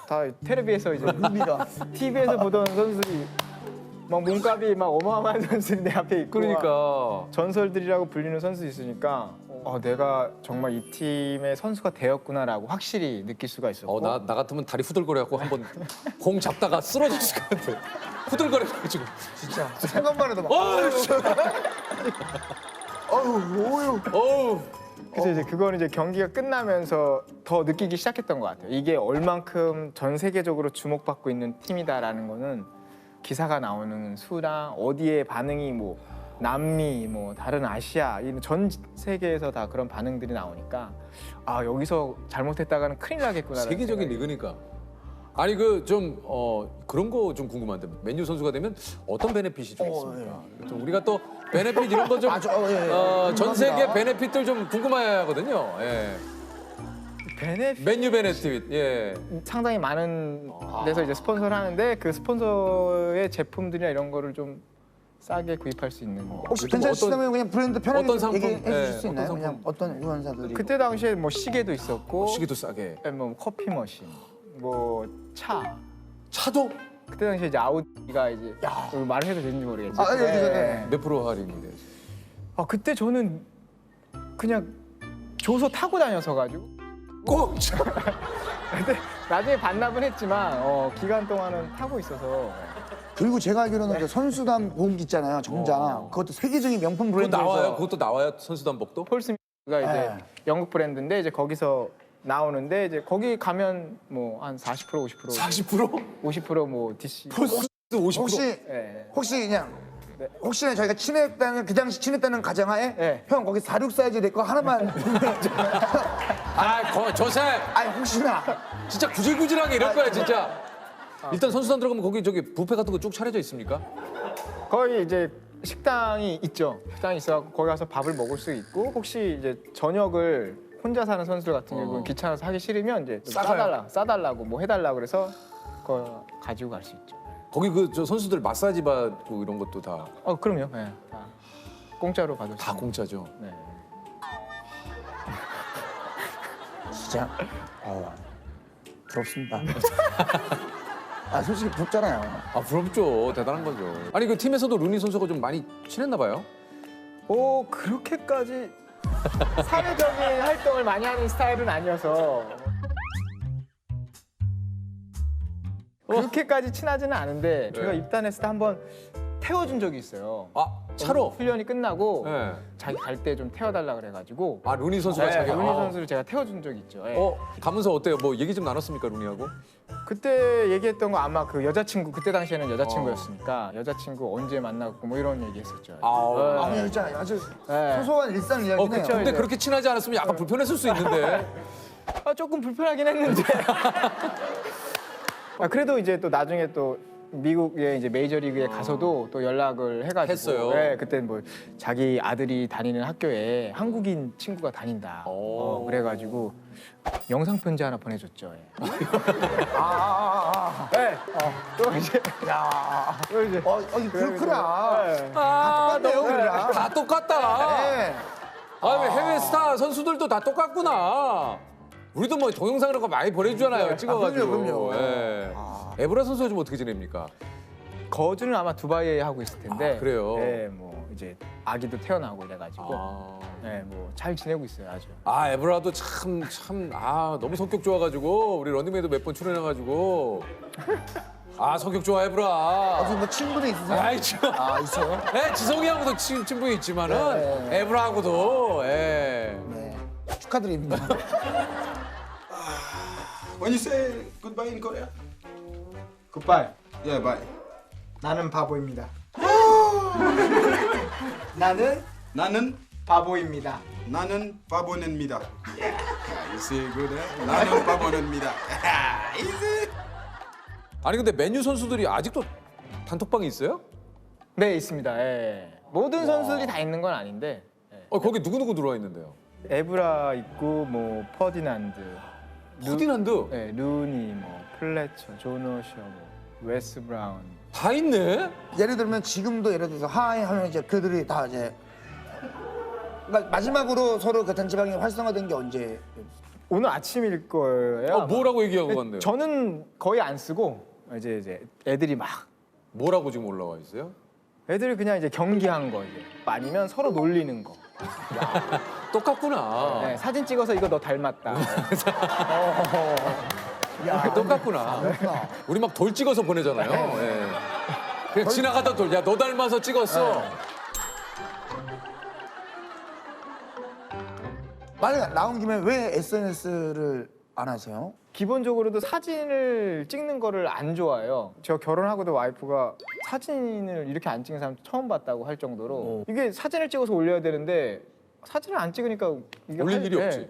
다 텔레비에서 이제 루니가. TV에서 보던 선수들이 막 몸값이 막 어마어마한 선수들이 내 앞에 있고 그러니까 전설들이라고 불리는 선수 있으니까 내가 정말 이 팀의 선수가 되었구나라고 확실히 느낄 수가 있었고 나 같으면 다리 후들거려갖고 한번 공 잡다가 쓰러졌을 것 같아. 후들거려가지고. 진짜 생각만 해도 막. 어휴. 어우. 그래서 이제 그건 이제 경기가 끝나면서 더 느끼기 시작했던 것 같아요. 이게 얼만큼 전 세계적으로 주목받고 있는 팀이다라는 거는 기사가 나오는 수나 어디에 반응이 뭐 남미, 뭐 다른 아시아, 전 세계에서 다 그런 반응들이 나오니까 여기서 잘못했다가는 큰일 나겠구나. 세계적인 리그니까. 아니 그런 거 좀 궁금한데 맨유 선수가 되면 어떤 베네핏이 좀 있습니까? 좀 우리가 또 베네핏 이런 거 좀 전 세계 베네핏들 좀 궁금해하거든요. 예. 맨유 베네핏. 예. 상당히 많은 데서 이제 스폰서를 하는데 그 스폰서의 제품들이나 이런 거를 좀 싸게 구입할 수 있는. 혹시 괜찮으시다면 그냥 브랜드 편하게 어떤 상품? 얘기해 주실 수 어떤 있나요? 상품? 그냥 어떤 유언사들이. 그때 당시에 뭐 시계도 있었고, 시기도 싸게. 뭐 커피 머신, 뭐 차. 차도 그때 당시에 이제 아우디가 이제 말을 해도 되는지 모르겠지. 네. 몇 프로 할인인데? 그때 저는 그냥 줘서 타고 다녀서 가지고. 꼭. 근데 나중에 반납은 했지만 기간 동안은 타고 있어서. 그리고 제가 알기로는 그 선수단 보험기 있잖아요. 정장. 그것도 세계적인 명품 그거 브랜드에서. 나와요? 그것도 나와요? 선수단복도? 폴스미가 이제 네. 영국 브랜드인데 이제 거기서 나오는데 이제 거기 가면 뭐 한 40% 50% 40%? 50%뭐 DC. 폴스 50%? 혹시 그냥 네. 혹시나 저희가 친했다는 그 당시 친했다는 가정하에 네. 형 거기 46 사이즈 내 거 하나만 조셉! 아니 혹시나 진짜 구질구질하게 이럴 거야 진짜. 일단 선수단 들어가면 거기 뷔페 같은 거 쭉 차려져 있습니까? 거기 이제 식당이 있죠. 식당이 있어 거기 가서 밥을 먹을 수 있고 혹시 이제 저녁을 혼자 사는 선수들 같은 경우는 귀찮아서 하기 싫으면 이제 좀 싸달라고 뭐 해달라고 그래서 그거 가지고 갈 수 있죠. 거기 저 선수들 마사지 받고 이런 것도 다 그럼요. 네, 다 공짜로 받을 수 다 있는. 공짜죠. 네. 진짜 부럽습니다. 솔직히 부럽잖아요. 부럽죠. 대단한 거죠. 아니 그 팀에서도 루니 선수가 좀 많이 친했나 봐요. 그렇게까지 사회적인 활동을 많이 하는 스타일은 아니어서 그렇게까지 친하지는 않은데 제가 입단했을 때 한번 태워준 적이 있어요. 차로? 훈련이 끝나고 네. 자기 갈 때 좀 태워달라 그래가지고 루니 선수가 자기 루니 선수를 제가 태워준 적이 있죠. 가면서 어때요? 뭐 얘기 좀 나눴습니까 루니하고? 그때 얘기했던 거 아마 그 여자친구 그때 당시에는 여자친구였으니까 여자친구 언제 만나고 뭐 이런 얘기했었죠. 그냥 있잖아요. 아주 네. 소소한 일상 이야기네요. 그쵸. 근데 이제. 그렇게 친하지 않았으면 약간 불편했을 수 있는데. 조금 불편하긴 했는데. 그래도 이제 또 나중에 또 미국의 이제 메이저리그에 가서도 또 연락을 해가지고 했어요? 네, 그때 뭐 자기 아들이 다니는 학교에 한국인 친구가 다닌다. 그래가지고 영상 편지 하나 보내줬죠. 예. 네. 또 이제 또 이제 그렇구나. 네. 똑같네요, 그냥. 다 똑같다. 네. 왜 해외 스타 선수들도 다 똑같구나. 우리도 뭐 동영상 이런 거 많이 보내주잖아요. 찍어가지고. 그럼요. 예. 에브라 선수 요즘 어떻게 지냅니까? 거주는 아마 두바이에 하고 있을 텐데. 그래요? 네, 뭐 이제 아기도 태어나고 이래가지고. 네, 뭐 잘 지내고 있어요, 아주. 에브라도 참 너무 성격 좋아가지고 우리 런닝맨도 몇 번 출연해가지고 성격 좋아 에브라. 무슨 뭐 친분이 있으세요? 있어요? 네, 지성이하고도 친분이 있지만은 에브라하고도 네. 축하드립니다. When you say goodbye in Korea? 굿바이. Yeah, bye. 나는 바보입니다. 나는 나는 바보입니다. 바보입니다. Yeah, you say good, eh? 나는 바보입니다. Easy. 아니 근데 맨유 선수들이 아직도 단톡방이 있어요? 네, 있습니다. 예. 모든 선수들이 다 있는 건 아닌데 거기 누구 들어와 있는데요? 에브라 있고 뭐 퍼디난드, 퍼디난드 네, 루니, 뭐 플래처, 조너셔, 뭐 웨스 브라운. 다 있네. 예를 들면 지금도 예를 들어서 하이 하면 이제 그들이 다 이제 그러니까 마지막으로 서로 그 단체방이 활성화된 게 언제? 오늘 아침일 거예요. 아마. 뭐라고 얘기하고 네, 갔네요? 저는 거의 안 쓰고 이제 애들이 막 뭐라고 지금 올라와 있어요? 애들이 그냥 이제 경기한 거 이제 아니면 서로 놀리는 거. 똑같구나. 네, 사진 찍어서 이거 너 닮았다. 똑같구나. 우리 막 돌 찍어서 보내잖아요. 예. 그냥 지나가다 돌. 야, 너 닮아서 찍었어. 만약 나온 김에 왜 SNS를 안 하세요? 기본적으로도 사진을 찍는 거를 안 좋아해요. 저 결혼하고도 와이프가 사진을 이렇게 안 찍는 사람 처음 봤다고 할 정도로 이게 사진을 찍어서 올려야 되는데 사진을 안 찍으니까 이게 올릴 일이 없지.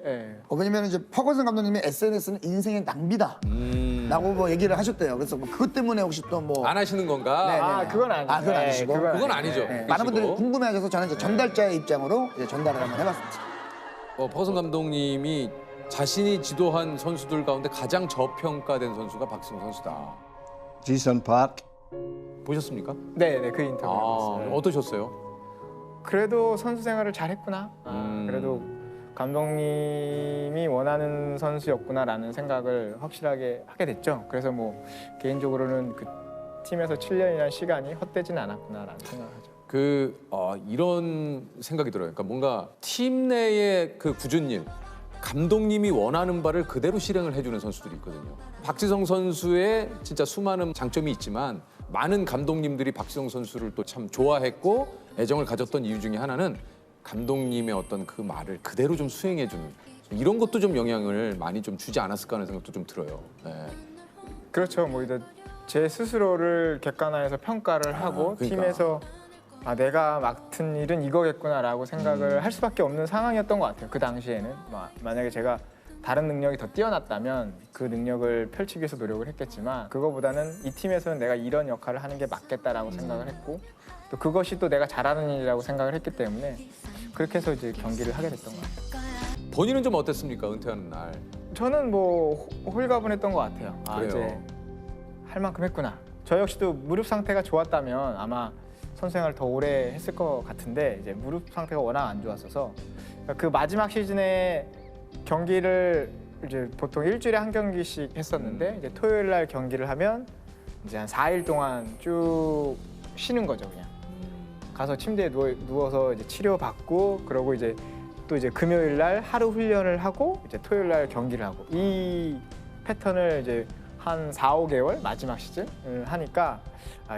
왜냐면 이제 퍼거슨 감독님이 SNS는 인생의 낭비다. 라고 뭐 얘기를 하셨대요. 그래서 뭐 그것 때문에 혹시 또 뭐 안 하시는 건가? 네, 네. 아 그건 아니죠. 아, 그건 아니시고? 그건 아니죠. 네, 많은 분들이 궁금해하셔서 저는 이제 전달자의 입장으로 이제 전달을 한번 해봤습니다. 퍼거슨 감독님이 자신이 지도한 선수들 가운데 가장 저평가된 선수가 박지성 선수다. Ji-sung Park. 보셨습니까? 네네 그 인터뷰 봤어요. 어떠셨어요? 그래도 선수 생활을 잘했구나. 그래도 감독님이 원하는 선수였구나라는 생각을 확실하게 하게 됐죠. 그래서 뭐 개인적으로는 그 팀에서 7년이라는 시간이 헛되진 않았구나라는 생각을 하죠. 이런 생각이 들어요. 그러니까 뭔가 팀 내의 그 굳은 일, 감독님이 원하는 바를 그대로 실행을 해주는 선수들이 있거든요. 박지성 선수의 진짜 수많은 장점이 있지만 많은 감독님들이 박지성 선수를 또 참 좋아했고 애정을 가졌던 이유 중에 하나는 감독님의 어떤 그 말을 그대로 좀 수행해주는 이런 것도 좀 영향을 많이 좀 주지 않았을까 하는 생각도 좀 들어요. 네. 그렇죠. 뭐 이제 제 스스로를 객관화해서 평가를 하고 그러니까. 팀에서 내가 맡은 일은 이거겠구나라고 생각을 할 수밖에 없는 상황이었던 것 같아요. 그 당시에는 만약에 제가 다른 능력이 더 뛰어났다면 그 능력을 펼치기 위해서 노력을 했겠지만 그거보다는 이 팀에서는 내가 이런 역할을 하는 게 맞겠다라고 생각을 했고 또 그것이 또 내가 잘하는 일이라고 생각을 했기 때문에 그렇게 해서 이제 경기를 하게 됐던 것 같아요. 본인은 좀 어땠습니까? 은퇴하는 날. 저는 뭐 홀가분했던 것 같아요. 그래요? 이제 할 만큼 했구나. 저 역시도 무릎 상태가 좋았다면 아마 선수생활을 더 오래 했을 것 같은데 이제 무릎 상태가 워낙 안 좋았어서 그 마지막 시즌에 경기를 이제 보통 일주일에 한 경기씩 했었는데 이제 토요일 날 경기를 하면 이제 한 4일 동안 쭉 쉬는 거죠 그냥. 가서 침대에 누워서 이제 치료받고 그러고 이제 또 이제 금요일 날 하루 훈련을 하고 이제 토요일 날 경기를 하고 이 패턴을 이제 한 4, 5개월 마지막 시즌을 하니까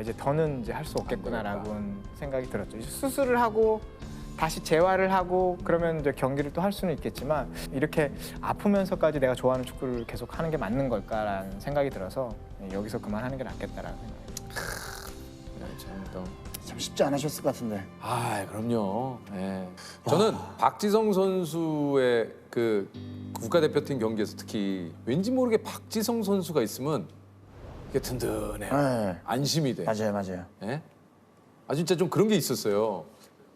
이제 더는 이제 할 수 없겠구나라고 생각이 들었죠. 이제 수술을 하고 다시 재활을 하고 그러면 이제 경기를 또 할 수는 있겠지만 이렇게 아프면서까지 내가 좋아하는 축구를 계속 하는 게 맞는 걸까라는 생각이 들어서 여기서 그만하는 게 낫겠다라는 생각이 참 쉽지 않으셨을 것 같은데. 그럼요. 예. 저는 박지성 선수의 그 국가대표팀 경기에서 특히 왠지 모르게 박지성 선수가 있으면 이게 든든해요. 네. 안심이 돼. 맞아요. 예? 진짜 좀 그런 게 있었어요.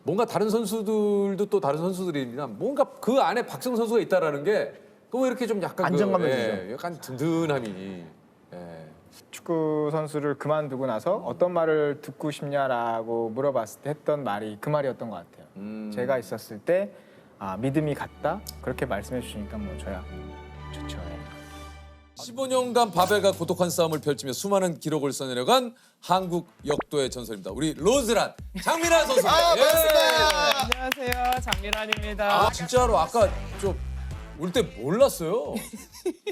뭔가 다른 선수들도 또 다른 선수들이지만 뭔가 그 안에 박지성 선수가 있다라는 게 또 이렇게 좀 약간 안정감을 주죠. 약간 든든함이. 축구 선수를 그만두고 나서 어떤 말을 듣고 싶냐라고 물어봤을 때 했던 말이 그 말이었던 것 같아요. 제가 있었을 때 믿음이 갔다 그렇게 말씀해 주시니까 뭐 저야 좋죠. 15년간 바벨과 고독한 싸움을 펼치며 수많은 기록을 써내려간 한국 역도의 전설입니다. 우리 로즈란 장민환 선수입니다. 안녕하세요, 장민환입니다. 진짜로 아까 좀 올 때 몰랐어요.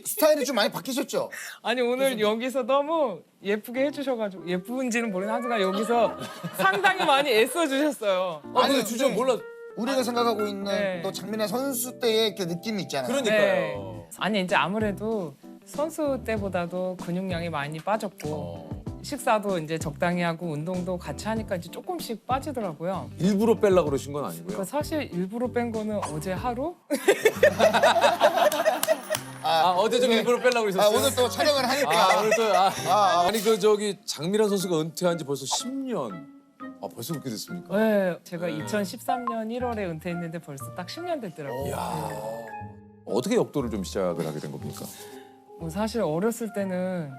스타일이 좀 많이 바뀌셨죠? 아니 오늘 여기서 너무 예쁘게 해주셔가지고 예쁜지는 모르는 하지만 여기서 상당히 많이 애써주셨어요. 근데 진짜 몰랐. 우리가 생각하고 있는 네. 또 장민아 선수 때의 그 느낌이 있잖아요. 그러니까요. 아니 이제 아무래도 선수 때보다도 근육량이 많이 빠졌고 식사도 이제 적당히 하고 운동도 같이 하니까 이제 조금씩 빠지더라고요. 일부러 빼려고 그러신 건 아니고요. 사실 일부러 뺀 거는 어제 하루? 어제 좀 일부러 빼려고 그러셨어요. 오늘 또 촬영을 하니까. 오늘 또 아니 그 저기 장민환 선수가 은퇴한 지 벌써 10년. 아 벌써 그렇게 됐습니까? 네, 제가 네. 2013년 1월에 은퇴했는데 벌써 딱 10년 됐더라고요. 이야. 어떻게 역도를 좀 시작을 하게 된 겁니까? 뭐 사실 어렸을 때는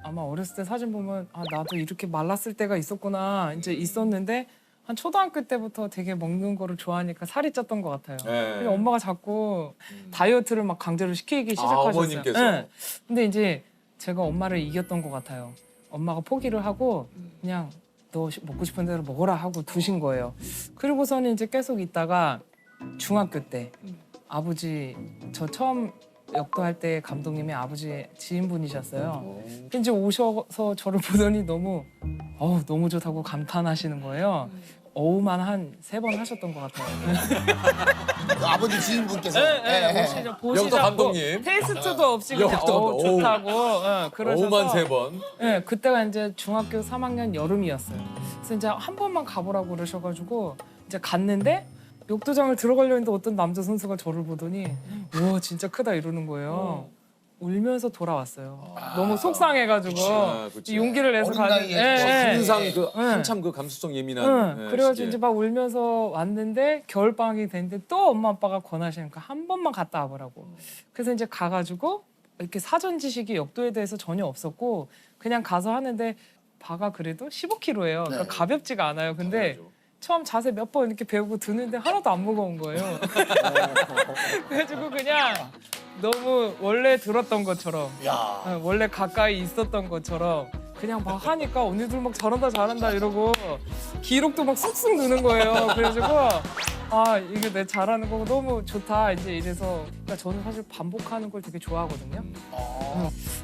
아마 어렸을 때 사진 보면 아 나도 이렇게 말랐을 때가 있었구나 이제 있었는데 한 초등학교 때부터 되게 먹는 거를 좋아하니까 살이 쪘던 것 같아요. 네. 근데 엄마가 자꾸 다이어트를 막 강제로 시키기 시작하셨어요. 어머님께서? 네. 근데 이제 제가 엄마를 이겼던 것 같아요. 엄마가 포기를 하고 그냥 너 먹고 싶은 대로 먹어라 하고 두신 거예요. 그리고서는 이제 계속 있다가 중학교 때 아버지 저 처음 역도할 때 감독님이 아버지 지인분이셨어요. 근데 이제 오셔서 저를 보더니 너무 너무 좋다고 감탄하시는 거예요. 어우만 한 3번 하셨던 것 같아요. 그 아버지 지인분께서. 보시자고 역도 감독님. 테스트도 없이 그냥 역도 감독. 좋다고 그러셔서 5만 3번. 네, 그때가 이제 중학교 3학년 여름이었어요. 그래서 이제 한 번만 가보라고 그러셔가지고 이제 갔는데 역도장을 들어가려 했는데 어떤 남자 선수가 저를 보더니 우와 진짜 크다 이러는 거예요. 울면서 돌아왔어요. 너무 속상해가지고 그치. 용기를 내서 어린 나이에 항상 그 한참 그 감수성 예민한. 네, 그래가지고 시기에. 이제 막 울면서 왔는데 겨울방학이 됐는데 또 엄마 아빠가 권하시니까 한 번만 갔다 와보라고. 그래서 이제 가가지고 이렇게 사전 지식이 역도에 대해서 전혀 없었고 그냥 가서 하는데 바가 그래도 15kg예요. 그러니까 가볍지가 않아요. 근데 처음 자세 몇 번 이렇게 배우고 드는데 하나도 안 무거운 거예요. 그래가지고 그냥 너무 원래 들었던 것처럼 원래 가까이 있었던 것처럼 그냥 막 하니까 언니들 막 잘한다 이러고 기록도 막 쑥쑥 느는 거예요. 그래가지고 아 이게 내 잘하는 거고 너무 좋다 이제 이래서 그러니까 저는 사실 반복하는 걸 되게 좋아하거든요.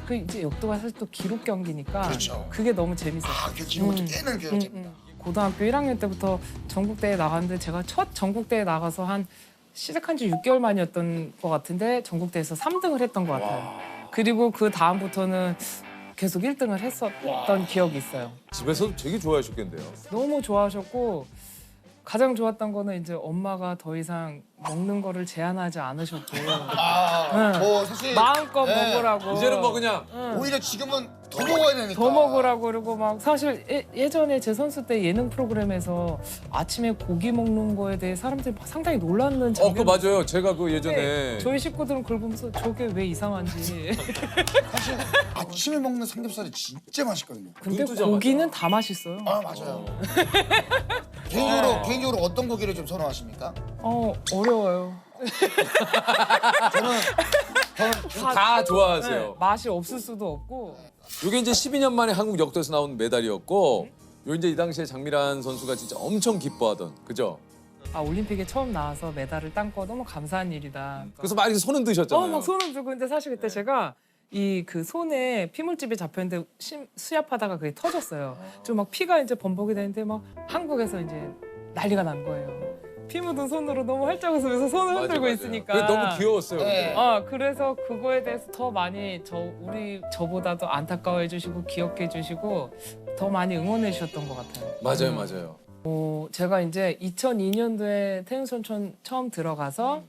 그 이제 역도가 사실 또 기록 경기니까 그렇죠. 그게 너무 재밌었어요. 그 기록도 깨는 교육입니다. 고등학교 1학년 때부터 전국대회 나갔는데 제가 첫 전국대회 나가서 한 시작한 지 6개월 만이었던 것 같은데 전국대회에서 3등을 했던 것 같아요. 그리고 그 다음부터는 계속 1등을 했었던 기억이 있어요. 집에서도 되게 좋아하셨겠는데요. 너무 좋아하셨고 가장 좋았던 거는 이제 엄마가 더 이상 먹는 거를 제한하지 않으셨고 뭐 사실 마음껏 먹으라고 이제는 뭐 그냥 오히려 지금은 더 먹어야 되니까. 더 먹으라고 그러고 막 사실 예전에 제 선수 때 예능 프로그램에서 아침에 고기 먹는 거에 대해 사람들이 막 상당히 놀랐는 장면이 그거 맞아요. 제가 그 예전에 있는데 저희 식구들은 그걸 보면서 저게 왜 이상한지 사실 아침에 먹는 삼겹살이 진짜 맛있거든요. 근데 눈 뜨자마자. 고기는 다 맛있어요. 아 맞아요. 개인적으로 어떤 고기를 좀 선호하십니까? 어려워요. 저는 다 좋아하세요. 네, 맛이 없을 수도 없고 이게 이제 12년 만에 한국 역도에서 나온 메달이었고 요 이제 이 당시에 장미란 선수가 진짜 엄청 기뻐하던 그죠? 올림픽에 처음 나와서 메달을 딴 거 너무 감사한 일이다. 그래서 막 이렇게 손 흔드셨잖아요. 막 손을 들고 근데 사실 그때 제가 이 그 손에 피물집이 잡혔는데 수압하다가 그게 터졌어요. 좀 막 피가 이제 범벅이 되는데 막 한국에서 이제 난리가 난 거예요. 피 묻은 손으로 너무 활짝 웃으면서 손을 흔들고 맞아. 있으니까. 그게 너무 귀여웠어요. 네. 그래서 그거에 대해서 더 많이 저보다도 안타까워해 주시고 기억해 주시고 더 많이 응원해 주셨던 것 같아요. 맞아요. 제가 이제 2002년도에 태릉선천 처음 들어가서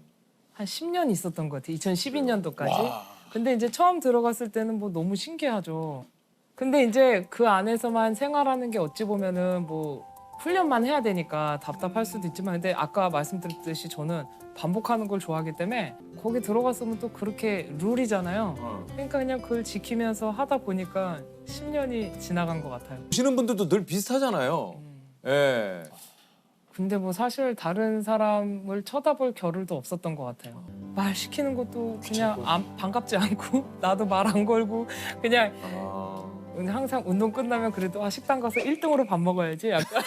한 10년 있었던 것 같아요. 2012년도까지. 근데 이제 처음 들어갔을 때는 뭐 너무 신기하죠. 근데 이제 그 안에서만 생활하는 게 어찌 보면은 뭐 훈련만 해야 되니까 답답할 수도 있지만 근데 아까 말씀드렸듯이 저는 반복하는 걸 좋아하기 때문에 거기 들어갔으면 또 그렇게 룰이잖아요. 그러니까 그냥 그걸 지키면서 하다 보니까 10년이 지나간 것 같아요. 보시는 분들도 늘 비슷하잖아요. 예. 근데 뭐 사실 다른 사람을 쳐다볼 겨를도 없었던 것 같아요. 말 시키는 것도 그냥 반갑지 않고 나도 말 안 걸고 그냥 항상 운동 끝나면 그래도 식당 가서 1등으로 밥 먹어야지 약간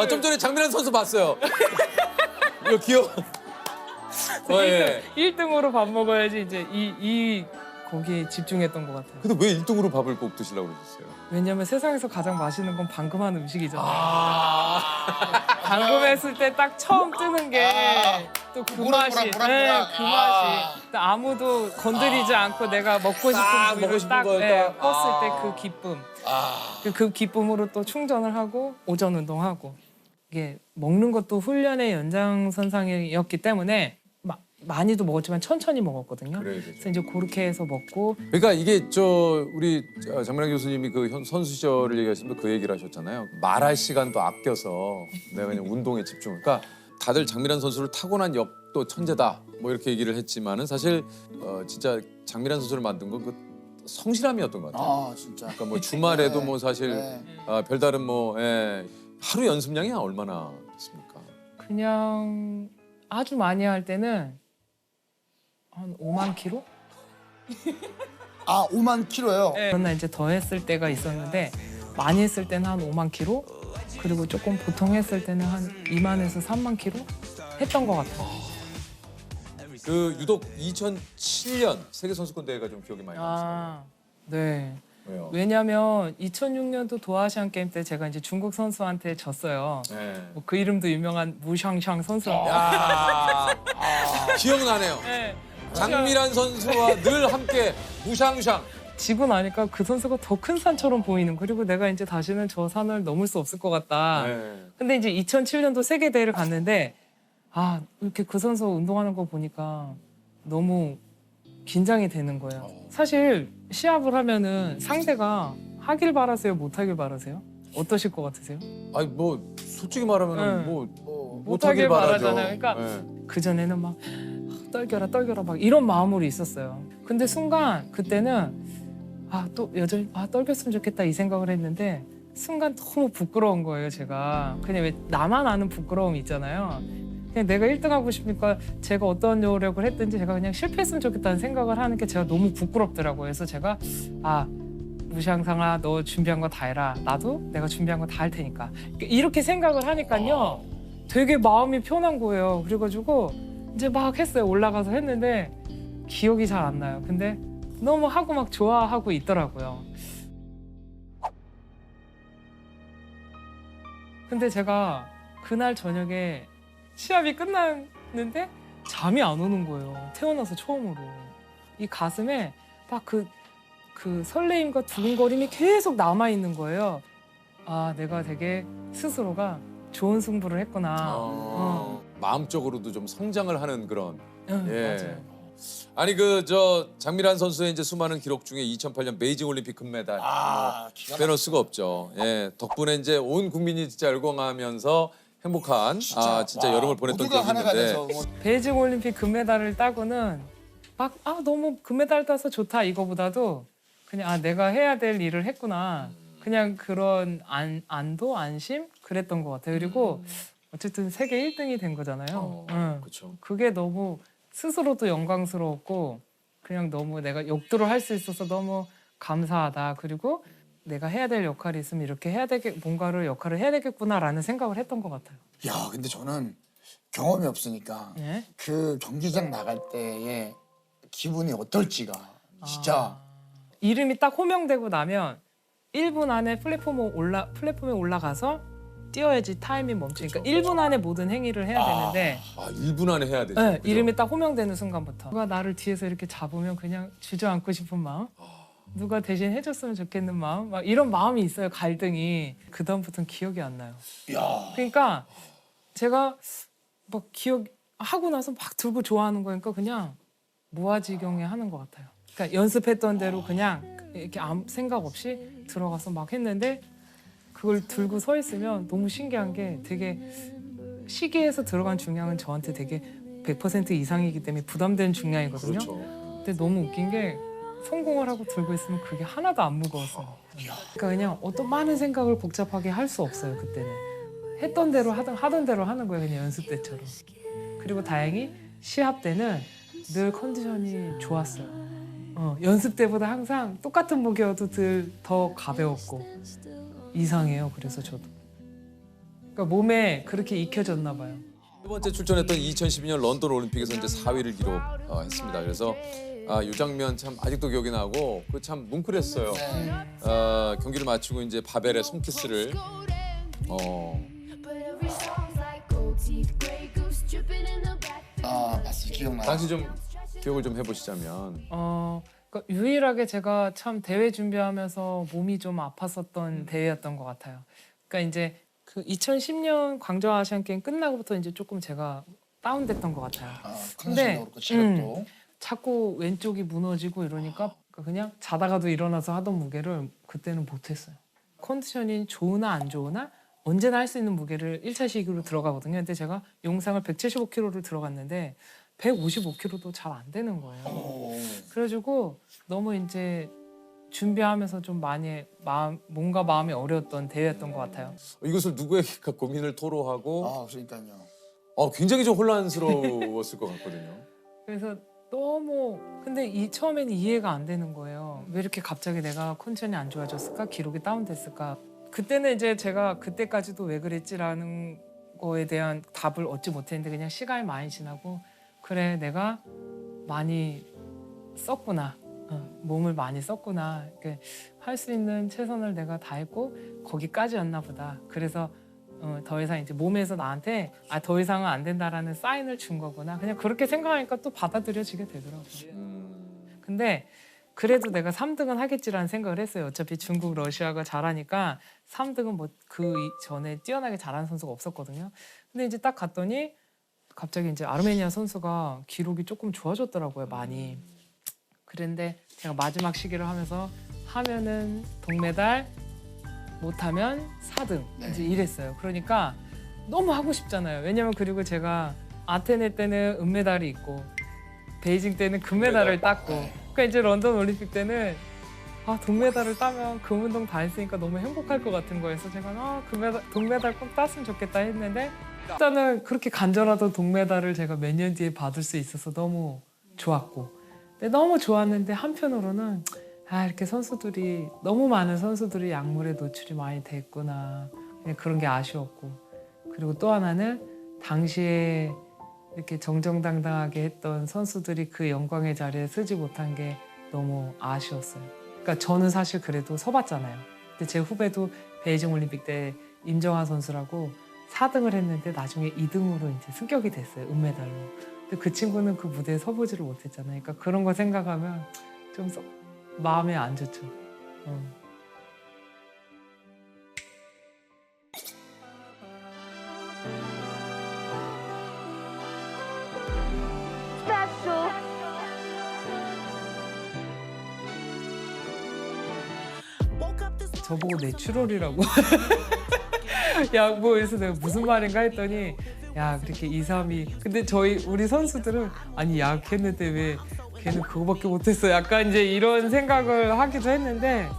좀 전에 장미란 선수 봤어요. 이거 귀여워. 예. 1등으로 밥 먹어야지 이제 이 거기에 집중했던 것 같아요. 근데 왜 1등으로 밥을 꼭 드시려고 그러셨어요? 왜냐면 세상에서 가장 맛있는 건 방금한 음식이잖아요. 방금했을 때 딱 처음 뜨는 게 또 그 맛이, 그 맛이. 아무도 건드리지 않고 내가 먹고 싶은 부위를 먹고 싶은 딱 걸 딱. 껐을 때 그 기쁨. 그 기쁨으로 또 충전을 하고 오전 운동하고 이게 먹는 것도 훈련의 연장선상이었기 때문에 막 많이도 먹었지만 천천히 먹었거든요. 그래야 되죠. 그래서 이제 그렇게 해서 먹고 그러니까 이게 우리 장민환 교수님이 그 선수 시절을 얘기하시면서 그 얘기를 하셨잖아요. 말할 시간도 아껴서 내가 그냥 운동에 집중. 그러니까 다들 장민환 선수를 타고난 역도 천재다 뭐 이렇게 얘기를 했지만은 사실 진짜 장민환 선수를 만든 건 그 성실함이었던 것 같아요. 아 진짜. 그러니까 뭐 주말에도 뭐 사실 네. 별다른 뭐 하루 연습량이 얼마나 됐습니까? 그냥 아주 많이 할 때는 한 5만 킬로? 아 5만 킬로요. 그러나 이제 더 했을 때가 있었는데 많이 했을 때는 한 5만 킬로 그리고 조금 보통 했을 때는 한 2만에서 3만 킬로 했던 것 같아요. 그 유독 2007년 세계 선수권 대회가 좀 기억이 많이 남습니다. 아, 네. 왜요? 왜냐면 2006년도 도아시안 게임 때 제가 이제 중국 선수한테 졌어요. 네. 뭐그 이름도 유명한 무샹샹 선수한테. 야, 기억나네요. 네. 장미란 선수와 늘 함께 무샹샹. 지고 나니까 그 선수가 더 큰 산처럼 보이는. 그리고 내가 이제 다시는 저 산을 넘을 수 없을 것 같다. 네. 근데 이제 2007년도 세계 대회를 갔는데 아 이렇게 그 선수 운동하는 거 보니까 너무 긴장이 되는 거예요. 사실 시합을 하면은 상대가 하길 바라세요, 못하길 바라세요? 어떠실 것 같으세요? 아니 뭐 솔직히 말하면 네. 뭐 못하길 못하길 바라죠. 바라잖아요. 그러니까 네. 그 전에는 막 떨겨라 막 이런 마음으로 있었어요. 근데 순간 그때는 또 여전히 떨겼으면 좋겠다 이 생각을 했는데 순간 너무 부끄러운 거예요. 제가 그냥 왜 나만 아는 부끄러움 있잖아요. 그냥 내가 1등 하고 싶으니까 제가 어떤 노력을 했든지 제가 그냥 실패했으면 좋겠다는 생각을 하는 게 제가 너무 부끄럽더라고요. 그래서 제가 무샹상아 너 준비한 거 다 해라. 나도 내가 준비한 거 다 할 테니까. 이렇게 생각을 하니까요. 되게 마음이 편한 거예요. 그래가지고 이제 막 했어요. 올라가서 했는데 기억이 잘 안 나요. 근데 너무 하고 막 좋아하고 있더라고요. 근데 제가 그날 저녁에 시합이 끝났는데 잠이 안 오는 거예요. 태어나서 처음으로. 이 가슴에 막 그 설레임과 두근거림이 계속 남아있는 거예요. 내가 되게 스스로가 좋은 승부를 했구나. 마음적으로도 좀 성장을 하는 그런. 예. 맞아요. 아니 장미란 선수의 이제 수많은 기록 중에 2008년 베이징 올림픽 금메달 빼놓을 수가 없죠. 예. 덕분에 이제 온 국민이 진짜 열광하면서 행복한 진짜 여름을 보냈던 모두가 기억이 하나가 있는데 돼서 뭐 베이징 올림픽 금메달을 따고는 막 너무 금메달 따서 좋다 이거보다도 그냥 내가 해야 될 일을 했구나. 그냥 그런 안도 안심 그랬던 것 같아요. 그리고 어쨌든 세계 1등이 된 거잖아요. 그렇죠. 그게 너무 스스로도 영광스러웠고 그냥 너무 내가 역도를 할 수 있어서 너무 감사하다. 그리고 내가 해야 될 역할이 있으면 이렇게 뭔가를 역할을 해야 되겠구나라는 생각을 했던 것 같아요. 야 근데 저는 경험이 없으니까 예? 그 경기장 나갈 때의 기분이 어떨지가 진짜 이름이 딱 호명되고 나면 1분 안에 플랫폼에 올라가서 뛰어야지 타임이 멈추니까 1분 안에 모든 행위를 해야 되는데 1분 안에 해야 되죠. 네, 그죠? 이름이 딱 호명되는 순간부터 누가 나를 뒤에서 이렇게 잡으면 그냥 주저앉고 싶은 마음 누가 대신 해줬으면 좋겠는 마음 막 이런 마음이 있어요. 갈등이 그다음부터는 기억이 안 나요. 야 그러니까 제가 막 기억하고 나서 막 들고 좋아하는 거니까 그냥 무아지경에 하는 것 같아요. 그러니까 연습했던 대로 그냥 이렇게 아무 생각 없이 들어가서 막 했는데 그걸 들고 서 있으면 너무 신기한 게 되게 시계에서 들어간 중량은 저한테 되게 100% 이상이기 때문에 부담되는 중량이거든요. 그렇죠. 근데 너무 웃긴 게 성공을 하고 들고 있으면 그게 하나도 안 무거웠어요. 그러니까 그냥 어떤 많은 생각을 복잡하게 할 수 없어요. 그때는 했던 대로 하던 대로 하는 거예요. 그냥 연습 때처럼. 그리고 다행히 시합 때는 늘 컨디션이 좋았어요. 연습 때보다 항상 똑같은 무게여도 더 가벼웠고 이상해요. 그래서 저도. 그러니까 몸에 그렇게 익혀졌나 봐요. 두 번째 출전했던 2012년 런던 올림픽에서 이제 4위를 기록했습니다. 그래서 이 장면 참 아직도 기억이 나고 그 참 뭉클했어요. 경기를 마치고 이제 바벨의 손키스를 봤어 기억나. 당시 좀 기억을 좀 해보시자면 그러니까 유일하게 제가 참 대회 준비하면서 몸이 좀 아팠었던 대회였던 것 같아요. 그러니까 이제 그 2010년 광저우 아시안 게임 끝나고부터 이제 조금 제가 다운됐던 것 같아요. 컨디션도 그렇고 체력도. 자꾸 왼쪽이 무너지고 이러니까 그냥 자다가도 일어나서 하던 무게를 그때는 못했어요. 컨디션이 좋으나 안 좋으나 언제나 할 수 있는 무게를 1차 시기로 들어가거든요. 근데 제가 용상을 175kg를 들어갔는데 155kg도 잘 안 되는 거예요. 그래가지고 너무 이제 준비하면서 좀 많이 뭔가 마음이 어려웠던 대회였던 것 같아요. 이것을 누구에게 고민을 토로하고 아, 그러니까요. 굉장히 좀 혼란스러웠을 것 같거든요. 그래서 너무 근데 처음에는 이해가 안 되는 거예요. 왜 이렇게 갑자기 내가 컨디션이 안 좋아졌을까? 기록이 다운됐을까? 그때는 이제 제가 그때까지도 왜 그랬지라는 거에 대한 답을 얻지 못했는데 그냥 시간이 많이 지나고 그래 내가 많이 썼구나. 몸을 많이 썼구나. 할 수 있는 최선을 내가 다했고 거기까지였나 보다. 그래서 더 이상 이제 몸에서 나한테 더 이상은 안 된다라는 사인을 준 거구나. 그냥 그렇게 생각하니까 또 받아들여지게 되더라고요. 근데 그래도 내가 3등은 하겠지라는 생각을 했어요. 어차피 중국, 러시아가 잘하니까 3등은 뭐 그 전에 뛰어나게 잘하는 선수가 없었거든요. 근데 이제 딱 갔더니 갑자기 이제 아르메니아 선수가 기록이 조금 좋아졌더라고요, 많이. 그런데 제가 마지막 시기를 하면은 동메달, 못하면 4등 이제 이랬어요. 그러니까 너무 하고 싶잖아요. 왜냐면 그리고 제가 아테네 때는 은메달이 있고 베이징 때는 금메달을 땄고 그러니까 이제 런던 올림픽 때는 동메달을 따면 금운동 다 했으니까 너무 행복할 것 같은 거여서 제가 동메달 꼭 땄으면 좋겠다 했는데 일단은 그렇게 간절하던 동메달을 제가 몇 년 뒤에 받을 수 있어서 너무 좋았고 근데 너무 좋았는데 한편으로는 이렇게 너무 많은 선수들이 약물에 노출이 많이 됐구나. 그냥 그런 게 아쉬웠고. 그리고 또 하나는 당시에 이렇게 정정당당하게 했던 선수들이 그 영광의 자리에 서지 못한 게 너무 아쉬웠어요. 그러니까 저는 사실 그래도 서봤잖아요. 근데 제 후배도 베이징 올림픽 때 임정화 선수라고 4등을 했는데 나중에 2등으로 이제 승격이 됐어요. 은메달로. 근데 그 친구는 그 무대에 서보지를 못했잖아요. 그러니까 그런 거 생각하면 좀 마음에 안 좋죠. 저보고 내추럴이라고. 야, 뭐 그래서 내가 무슨 말인가 했더니 야, 그렇게 2, 3위. 근데 우리 선수들은 아니 약했는데 왜 걔는 그거밖에 못했어. 약간 이제 이런 생각을 하기도 했는데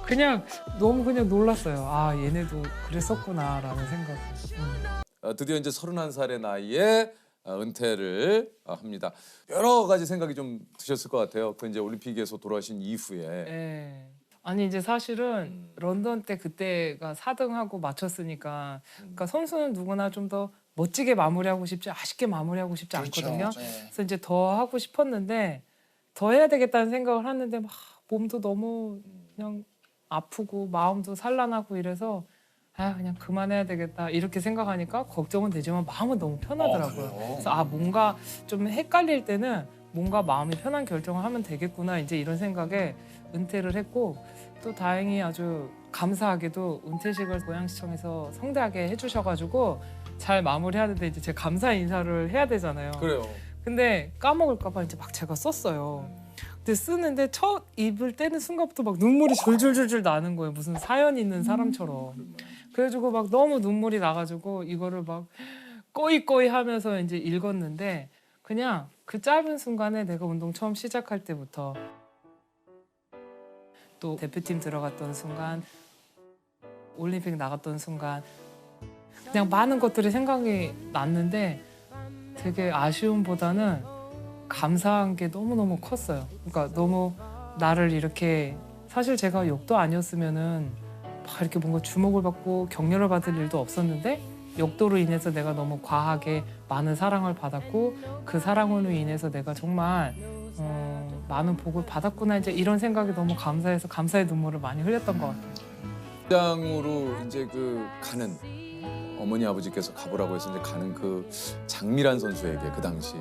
그냥 너무 그냥 놀랐어요. 얘네도 그랬었구나라는 생각. 드디어 이제 31살의 나이에 은퇴를 합니다. 여러 가지 생각이 좀 드셨을 것 같아요. 그 이제 올림픽에서 돌아오신 이후에. 네. 아니 이제 사실은 런던 때 그때가 4등하고 맞췄으니까 그러니까 선수는 누구나 좀 더 멋지게 마무리하고 싶지 아쉽게 마무리하고 싶지 않거든요. 그래서 이제 더 하고 싶었는데 더 해야 되겠다는 생각을 하는데 막 몸도 너무 그냥 아프고 마음도 산란하고 이래서 그냥 그만해야 되겠다 이렇게 생각하니까 걱정은 되지만 마음은 너무 편하더라고요. 그래서 뭔가 좀 헷갈릴 때는 뭔가 마음이 편한 결정을 하면 되겠구나 이제 이런 생각에 은퇴를 했고 또 다행히 아주 감사하게도 은퇴식을 고양시청에서 성대하게 해주셔가지고 잘 마무리하는데 이제 제가 감사 인사를 해야 되잖아요. 그래요. 근데 까먹을까봐 이제 막 제가 썼어요. 근데 쓰는데 첫 입을 떼는 순간부터 막 눈물이 줄줄줄줄 나는 거예요. 무슨 사연 있는 사람처럼. 그래가지고 막 너무 눈물이 나가지고 이거를 막 꺼이꺼이 하면서 이제 읽었는데 그냥 그 짧은 순간에 내가 운동 처음 시작할 때부터 또 대표팀 들어갔던 순간, 올림픽 나갔던 순간 그냥 많은 것들이 생각이 났는데 되게 아쉬움보다는 감사한 게 너무너무 컸어요. 그러니까 너무 나를 이렇게 사실 제가 역도 아니었으면은 막 이렇게 뭔가 주목을 받고 격려를 받을 일도 없었는데 역도로 인해서 내가 너무 과하게 많은 사랑을 받았고 그 사랑으로 인해서 내가 정말 많은 복을 받았구나 이제 이런 생각이 너무 감사해서 감사의 눈물을 많이 흘렸던 것 같아요. 장으로 이제 가는 어머니 아버지께서 가보라고 해서 이제 가는 그 장미란 선수에게 그 당시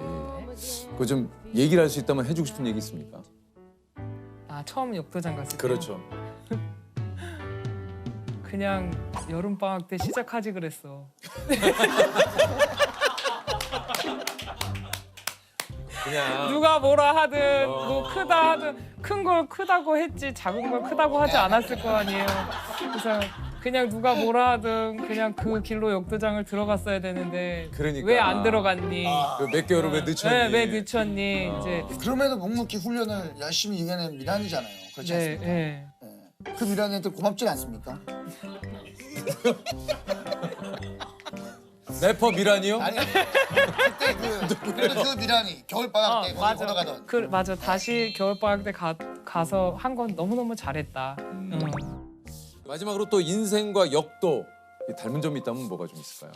그 좀 얘기를 할 수 있다면 해주고 싶은 얘기 있습니까? 처음 역도장 갔을 때 그렇죠. 그냥 여름 방학 때 시작하지 그랬어. 뭐라 하든 뭐 크다 하든 큰 걸 크다고 했지 작은 걸 크다고 하지 않았을 거 아니에요. 그래서 그냥 누가 뭐라 하든 그냥 그 길로 역도장을 들어갔어야 되는데 그러니까. 왜 안 들어갔니? 그몇 개월을 왜 늦췄니? 왜 늦췄니? 이제 그럼에도 묵묵히 훈련을 열심히 이겨낸 미란이잖아요. 그렇지 않습니까? 네. 그 미란이한테 고맙지 않습니까? 래퍼 미란이요? 아니 그때 그 미란이 겨울방학 때 거기 보러 가던 맞아. 다시 겨울방학 때 가서 한 건 너무너무 잘했다. 마지막으로 또 인생과 역도 이 닮은 점이 있다면 뭐가 좀 있을까요?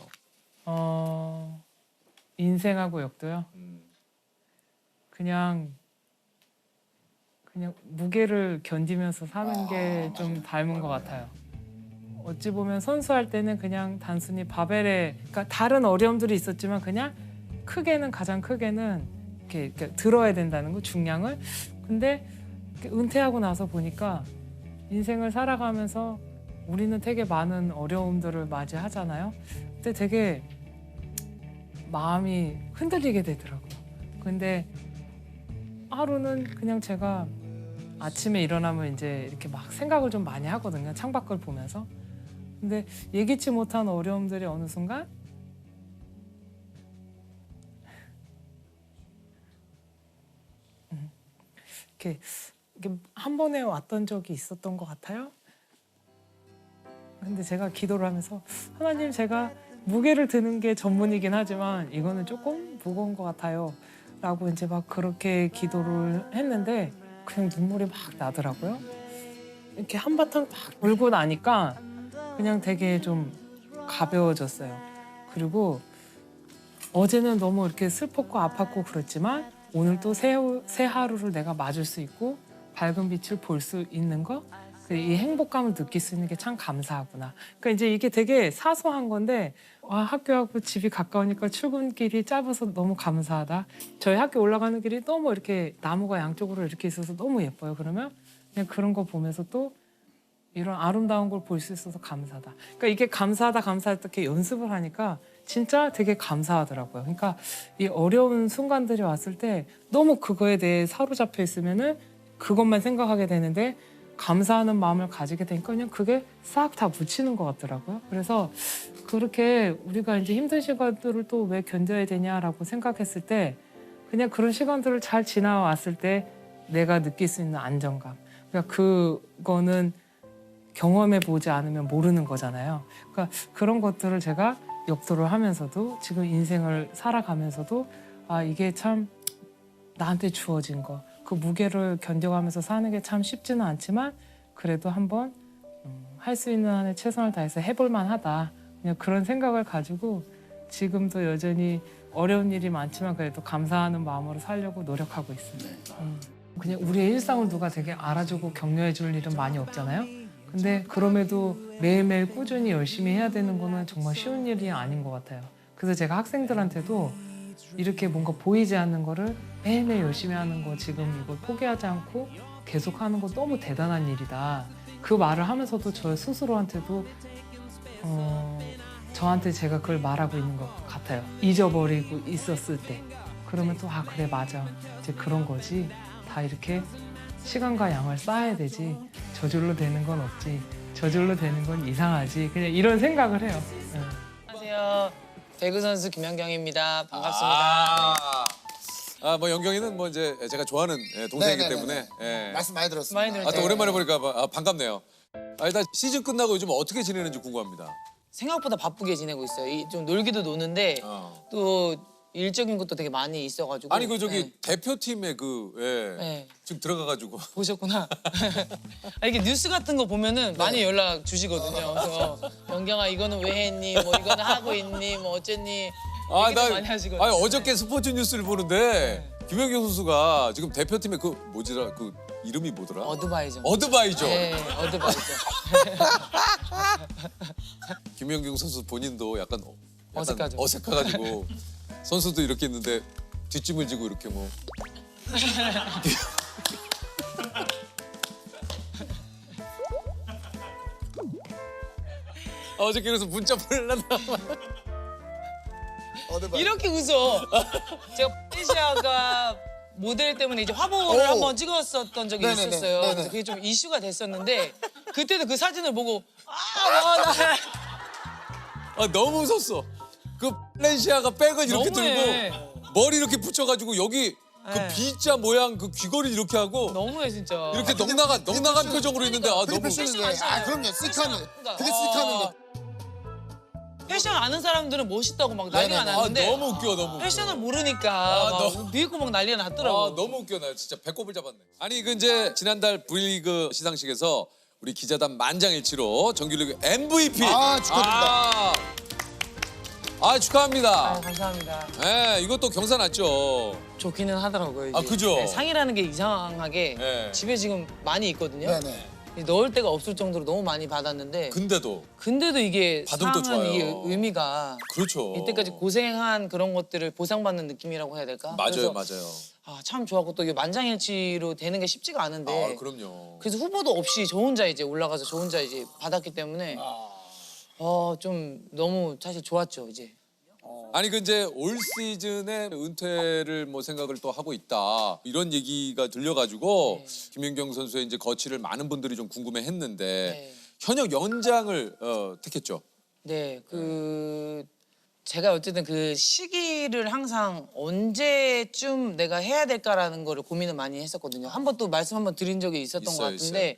인생하고 역도요. 그냥 무게를 견디면서 사는 게 좀 닮은 것 같아요. 어찌 보면 선수할 때는 그냥 단순히 바벨에 그러니까 다른 어려움들이 있었지만 그냥 가장 크게는 이렇게 들어야 된다는 거 중량을. 근데 이렇게 은퇴하고 나서 보니까 인생을 살아가면서 우리는 되게 많은 어려움들을 맞이하잖아요. 근데 되게 마음이 흔들리게 되더라고요. 근데 하루는 그냥 제가 아침에 일어나면 이제 이렇게 막 생각을 좀 많이 하거든요. 창밖을 보면서. 근데 예기치 못한 어려움들이 어느 순간 이렇게 한 번에 왔던 적이 있었던 것 같아요. 근데 제가 기도를 하면서 하나님 제가 무게를 드는 게 전문이긴 하지만 이거는 조금 무거운 것 같아요. 라고 이제 막 그렇게 기도를 했는데 그냥 눈물이 막 나더라고요. 이렇게 한바탕 딱 울고 나니까 그냥 되게 좀 가벼워졌어요. 그리고 어제는 너무 이렇게 슬펐고 아팠고 그랬지만 오늘 또 새 하루를 내가 맞을 수 있고 밝은 빛을 볼 수 있는 거, 이 행복감을 느낄 수 있는 게 참 감사하구나. 그러니까 이제 이게 되게 사소한 건데 와, 학교하고 집이 가까우니까 출근길이 짧아서 너무 감사하다. 저희 학교 올라가는 길이 너무 이렇게 나무가 양쪽으로 이렇게 있어서 너무 예뻐요. 그러면 그냥 그런 거 보면서 또 이런 아름다운 걸 볼 수 있어서 감사하다. 그러니까 이게 감사하다 이렇게 연습을 하니까 진짜 되게 감사하더라고요. 그러니까 이 어려운 순간들이 왔을 때 너무 그거에 대해 사로잡혀 있으면은 그것만 생각하게 되는데 감사하는 마음을 가지게 되니까 그냥 그게 싹 다 묻히는 것 같더라고요. 그래서 그렇게 우리가 이제 힘든 시간들을 또 왜 견뎌야 되냐라고 생각했을 때 그냥 그런 시간들을 잘 지나왔을 때 내가 느낄 수 있는 안정감. 그러니까 그거는 경험해 보지 않으면 모르는 거잖아요. 그러니까 그런 것들을 제가 역도를 하면서도 지금 인생을 살아가면서도 아 이게 참 나한테 주어진 거. 그 무게를 견뎌가면서 사는 게 참 쉽지는 않지만 그래도 한번 할 수 있는 한에 최선을 다해서 해볼 만하다. 그냥 그런 생각을 가지고 지금도 여전히 어려운 일이 많지만 그래도 감사하는 마음으로 살려고 노력하고 있습니다. 그냥 우리의 일상을 누가 되게 알아주고 격려해 줄 일은 많이 없잖아요. 근데 그럼에도 매일매일 꾸준히 열심히 해야 되는 거는 정말 쉬운 일이 아닌 것 같아요. 그래서 제가 학생들한테도 이렇게 뭔가 보이지 않는 거를 매일매일 열심히 하는 거 지금 이걸 포기하지 않고 계속 하는 거 너무 대단한 일이다. 그 말을 하면서도 저 스스로한테도 저한테 제가 그걸 말하고 있는 것 같아요. 잊어버리고 있었을 때. 그러면 또 아 그래 맞아. 이제 그런 거지. 다 이렇게 시간과 양을 쌓아야 되지. 저절로 되는 건 없지. 저절로 되는 건 이상하지. 그냥 이런 생각을 해요. 안녕하세요. 배구 선수 김연경입니다. 반갑습니다. 뭐 영경이는 뭐 이제 제가 좋아하는 동생이기 네네네네. 때문에. 예. 말씀 많이 들었습니다. 많이 들었죠. 또 오랜만에 보니까 반갑네요. 일단 시즌 끝나고 요즘 어떻게 지내는지 궁금합니다. 생각보다 바쁘게 지내고 있어요. 좀 놀기도 노는데 또 일적인 것도 되게 많이 있어가지고. 아니 그 저기 네. 대표팀에 네. 지금 들어가가지고 보셨구나. 이렇게 뉴스 같은 거 보면은 많이 연락 주시거든요. 그래서 연경아 이거는 왜 했니? 뭐 이거는 하고 있니? 뭐 어쨌니? 얘기도 많이 하시거든요. 아니 어저께 스포츠 뉴스를 보는데 김연경 선수가 지금 대표팀에 그 뭐지라 그 이름이 뭐더라? 어드바이저. 어드바이저. 네, 어드바이저. 김연경 선수 본인도 약간 어색하죠. 어색해가지고 선수도 이렇게 있는데 뒷짐을 지고 이렇게 뭐. 어저께 그래서 문자 보내려나 이렇게 웃어. 제가 팔레시아가 모델 때문에 이제 화보를 오. 한번 찍었었던 적이 네네네. 있었어요. 네네. 그래서 그게 좀 이슈가 됐었는데 그때도 그 사진을 보고 나 너무 웃었어. 그 플랜시아가 백을 이렇게 너무해. 들고 머리 이렇게 붙여가지고 여기 그 네. B자 모양 그 귀걸이 이렇게 하고 너무해 진짜. 이렇게 넉나간 표정으로 있는데 아 너무 패션 아 그럼요. 쓱하면 되게 쓱하면 패션 아는 사람들은 멋있다고 막 난리가 네네네. 났는데 너무 웃겨 너무 웃겨. 패션을 모르니까 아, 막 너무- 비웃고 막 난리가 났더라고. 너무 웃겨 나 진짜 배꼽을 잡았네. 아니 그 이제 지난달 V리그 시상식에서 우리 기자단 만장일치로 정규리그 MVP. 아, 축하드립니다. 축하합니다. 감사합니다. 네, 이것도 경사 났죠. 좋기는 하더라고요. 이게. 아, 그죠? 네, 상이라는 게 이상하게 네. 집에 지금 많이 있거든요. 네네. 넣을 데가 없을 정도로 너무 많이 받았는데 근데도 근데도 이게 받으면 또 상은 좋아요. 이게 의미가 그렇죠. 이때까지 고생한 그런 것들을 보상받는 느낌이라고 해야 될까? 맞아요, 그래서 맞아요. 참 좋았고 또 이게 만장일치로 되는 게 쉽지가 않은데 그럼요. 그래서 후보도 없이 저 혼자 이제 올라가서 저 혼자 이제 받았기 때문에 좀 너무 사실 좋았죠 이제. 아니 그 이제 올 시즌에 은퇴를 뭐 생각을 또 하고 있다 이런 얘기가 들려가지고 김연경 선수의 이제 거취를 많은 분들이 좀 궁금해했는데 네. 현역 연장을 택했죠. 네, 제가 어쨌든 그 시기를 항상 언제쯤 내가 해야 될까라는 거를 고민을 많이 했었거든요. 한 번 또 말씀 한번 드린 적이 있었던 것 있어요, 같은데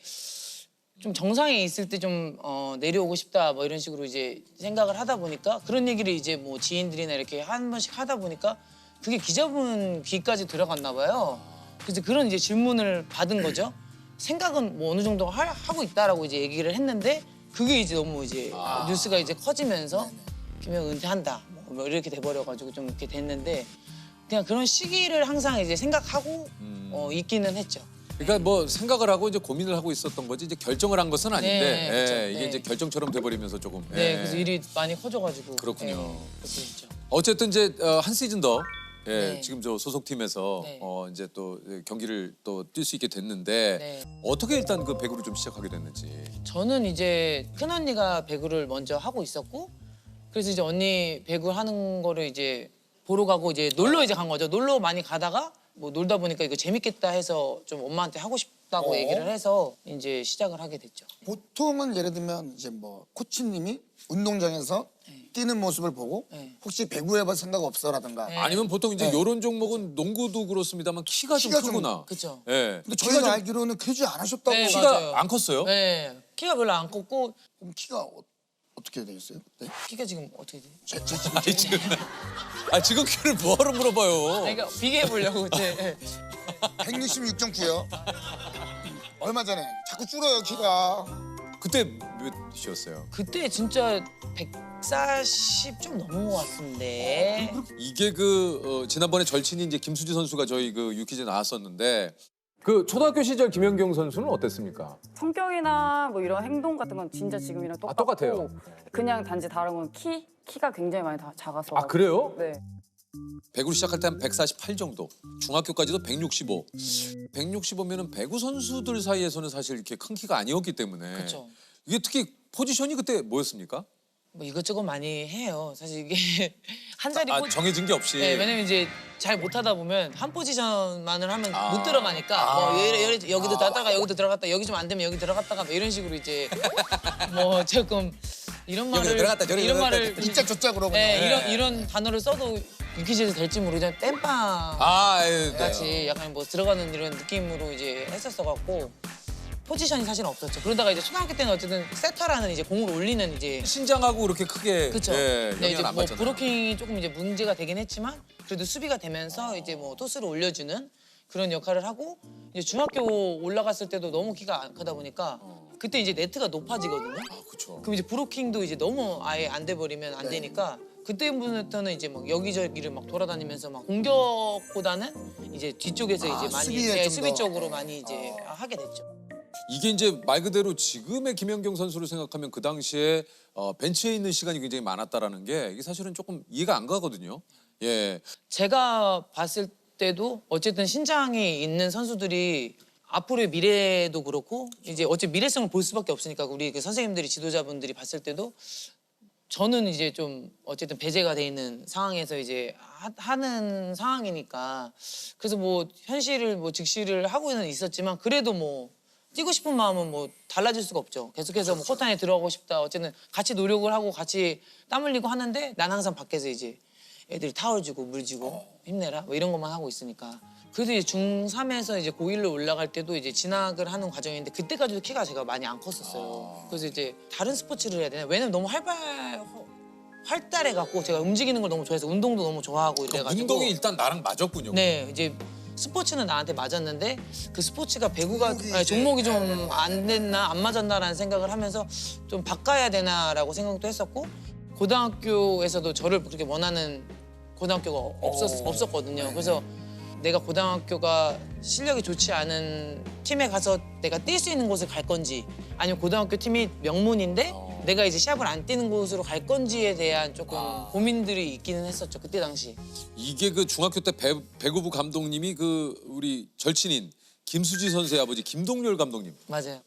좀 정상에 있을 때 좀 내려오고 싶다 뭐 이런 식으로 이제 생각을 하다 보니까 그런 얘기를 이제 뭐 지인들이나 이렇게 한 번씩 하다 보니까 그게 기자분 귀까지 들어갔나 봐요. 그래서 그런 이제 질문을 받은 거죠. 생각은 뭐 어느 정도 하고 있다라고 이제 얘기를 했는데 그게 이제 너무 이제 뉴스가 이제 커지면서 김연경 은퇴한다 뭐 이렇게 돼버려가지고 좀 이렇게 됐는데 그냥 그런 시기를 항상 이제 생각하고 있기는 했죠. 그러니까 뭐 생각을 하고 이제 고민을 하고 있었던 거지 이제 결정을 한 것은 아닌데 네, 그렇죠. 이게 네. 이제 결정처럼 돼버리면서 조금. 네, 그래서 일이 많이 커져가지고 그렇군요. 그렇게 됐죠. 어쨌든 이제 한 시즌 더 네. 지금 저 소속팀에서 네. 이제 또 경기를 또 뛸 수 있게 됐는데 네. 어떻게 일단 그 배구를 좀 시작하게 됐는지. 저는 이제 큰 언니가 배구를 먼저 하고 있었고 그래서 이제 언니 배구 하는 거를 이제 보러 가고 이제 놀러 이제 간 거죠. 놀러 많이 가다가 뭐 놀다 보니까 이거 재밌겠다 해서 좀 엄마한테 하고 싶다고 얘기를 해서 이제 시작을 하게 됐죠. 보통은 예를 들면 이제 뭐 코치님이 운동장에서 뛰는 모습을 보고 네. 혹시 배구해볼 생각 없어라든가. 네. 아니면 보통 이제 네. 이런 종목은 농구도 그렇습니다만 키가 좀 키가 좀 크구나. 그렇죠. 예. 근데 저희가 알기로는 퀴즈 안 하셨다고. 네, 키가 맞아요. 안 컸어요? 네, 키가 별로 안 컸고 그럼 키가 어떻게 되겠어요? 네? 키가 지금 어떻게 돼? 제 지금 키를 뭐하러 물어봐요. 그러니까 비교해 보려고 이제 166.9요. 얼마 전에 자꾸 줄어요 키가. 그때 몇이었어요? 그때 진짜 140 좀 넘은 것 같은데. 이게 지난번에 절친이 이제 김수지 선수가 저희 그 유퀴즈에 나왔었는데 그 초등학교 시절 김연경 선수는 어땠습니까? 성격이나 뭐 이런 행동 같은 건 진짜 지금이랑 똑같고 똑같아요. 그냥 단지 다른 건 키가 굉장히 많이 작아서. 그래요? 네. 배구를 시작할 때 한 148 정도, 중학교까지도 165. 165면은 배구 선수들 사이에서는 사실 이렇게 큰 키가 아니었기 때문에 그렇죠. 이게 특히 포지션이 그때 뭐였습니까? 뭐 이것저것 많이 해요. 사실 이게 한 자리 정해진 게 없이. 네, 왜냐면 이제 잘 못하다 보면 한 포지션만을 하면 못 들어가니까 뭐 여기도 들어갔다가 여기도 들어갔다 여기 좀 안 되면 여기 들어갔다가 뭐 이런 식으로 이제 뭐 조금 이런 여기도 말을 들어갔다, 저기도 이런 들어갔다. 말을 이짝 저짝으로 그냥. 네, 이런 단어를 써도 유퀴즈에서 될지 모르지만 땜빵 예, 같이 약간 뭐 들어가는 이런 느낌으로 이제 했었어 갖고 포지션이 사실 없었죠. 그러다가 이제 초등학교 때는 어쨌든 세터라는 이제 공을 올리는 이제 신장하고 그렇게 크게 그렇죠. 예, 네, 이제 영향 안 뭐 받잖아요. 브로킹이 조금 이제 문제가 되긴 했지만 그래도 수비가 되면서 이제 뭐 토스를 올려주는 그런 역할을 하고 이제 중학교 올라갔을 때도 너무 키가 안 크다 보니까 그때 이제 네트가 높아지거든요. 그렇죠. 그럼 이제 브로킹도 이제 너무 아예 안 돼 버리면 안 되니까 그때부터는 이제 막 여기저기를 막 돌아다니면서 막 공격보다는 이제 뒤쪽에서 이제 많이 수비에 좀 수비 더. 쪽으로 많이 이제 하게 됐죠. 이게 이제 말 그대로 지금의 김연경 선수를 생각하면 그 당시에 벤치에 있는 시간이 굉장히 많았다라는 게 이게 사실은 조금 이해가 안 가거든요. 예. 제가 봤을 때도 어쨌든 신장이 있는 선수들이 앞으로의 미래도 그렇고 이제 어째 미래성을 볼 수밖에 없으니까 우리 그 선생님들이 지도자분들이 봤을 때도 저는 이제 좀 어쨌든 배제가 돼 있는 상황에서 이제 하는 상황이니까 그래서 뭐 현실을 뭐 직시를 하고는 있었지만 그래도 뭐 뛰고 싶은 마음은 뭐 달라질 수가 없죠. 계속해서 뭐 코트 안에 들어가고 싶다. 어쨌든 같이 노력을 하고 같이 땀 흘리고 하는데 난 항상 밖에서 이제 애들이 타월 주고 물 주고 힘내라 뭐 이런 것만 하고 있으니까. 그래도 이제 중3에서 이제 고1로 올라갈 때도 이제 진학을 하는 과정인데 그때까지도 키가 제가 많이 안 컸었어요. 그래서 이제 다른 스포츠를 해야 되나? 왜냐면 너무 활달해 갖고 제가 움직이는 걸 너무 좋아해서 운동도 너무 좋아하고 이래가지고. 운동이 일단 나랑 맞았군요. 네, 이제 스포츠는 나한테 맞았는데 그 스포츠가 배구가 아니, 종목이 좀 안 됐나 안 맞았나라는 생각을 하면서 좀 바꿔야 되나라고 생각도 했었고 고등학교에서도 저를 그렇게 원하는 고등학교가 없었거든요. 그래서 내가 고등학교가 실력이 좋지 않은 팀에 가서 내가 뛸 수 있는 곳을 갈 건지 아니면 고등학교 팀이 명문인데 내가 이제 시합을 안 뛰는 곳으로 갈 건지에 대한 조금 고민들이 있기는 했었죠. 그때 당시. 이게 그 중학교 때 배구부 감독님이 그 우리 절친인 김수지 선수의 아버지 김동열 감독님. 맞아요.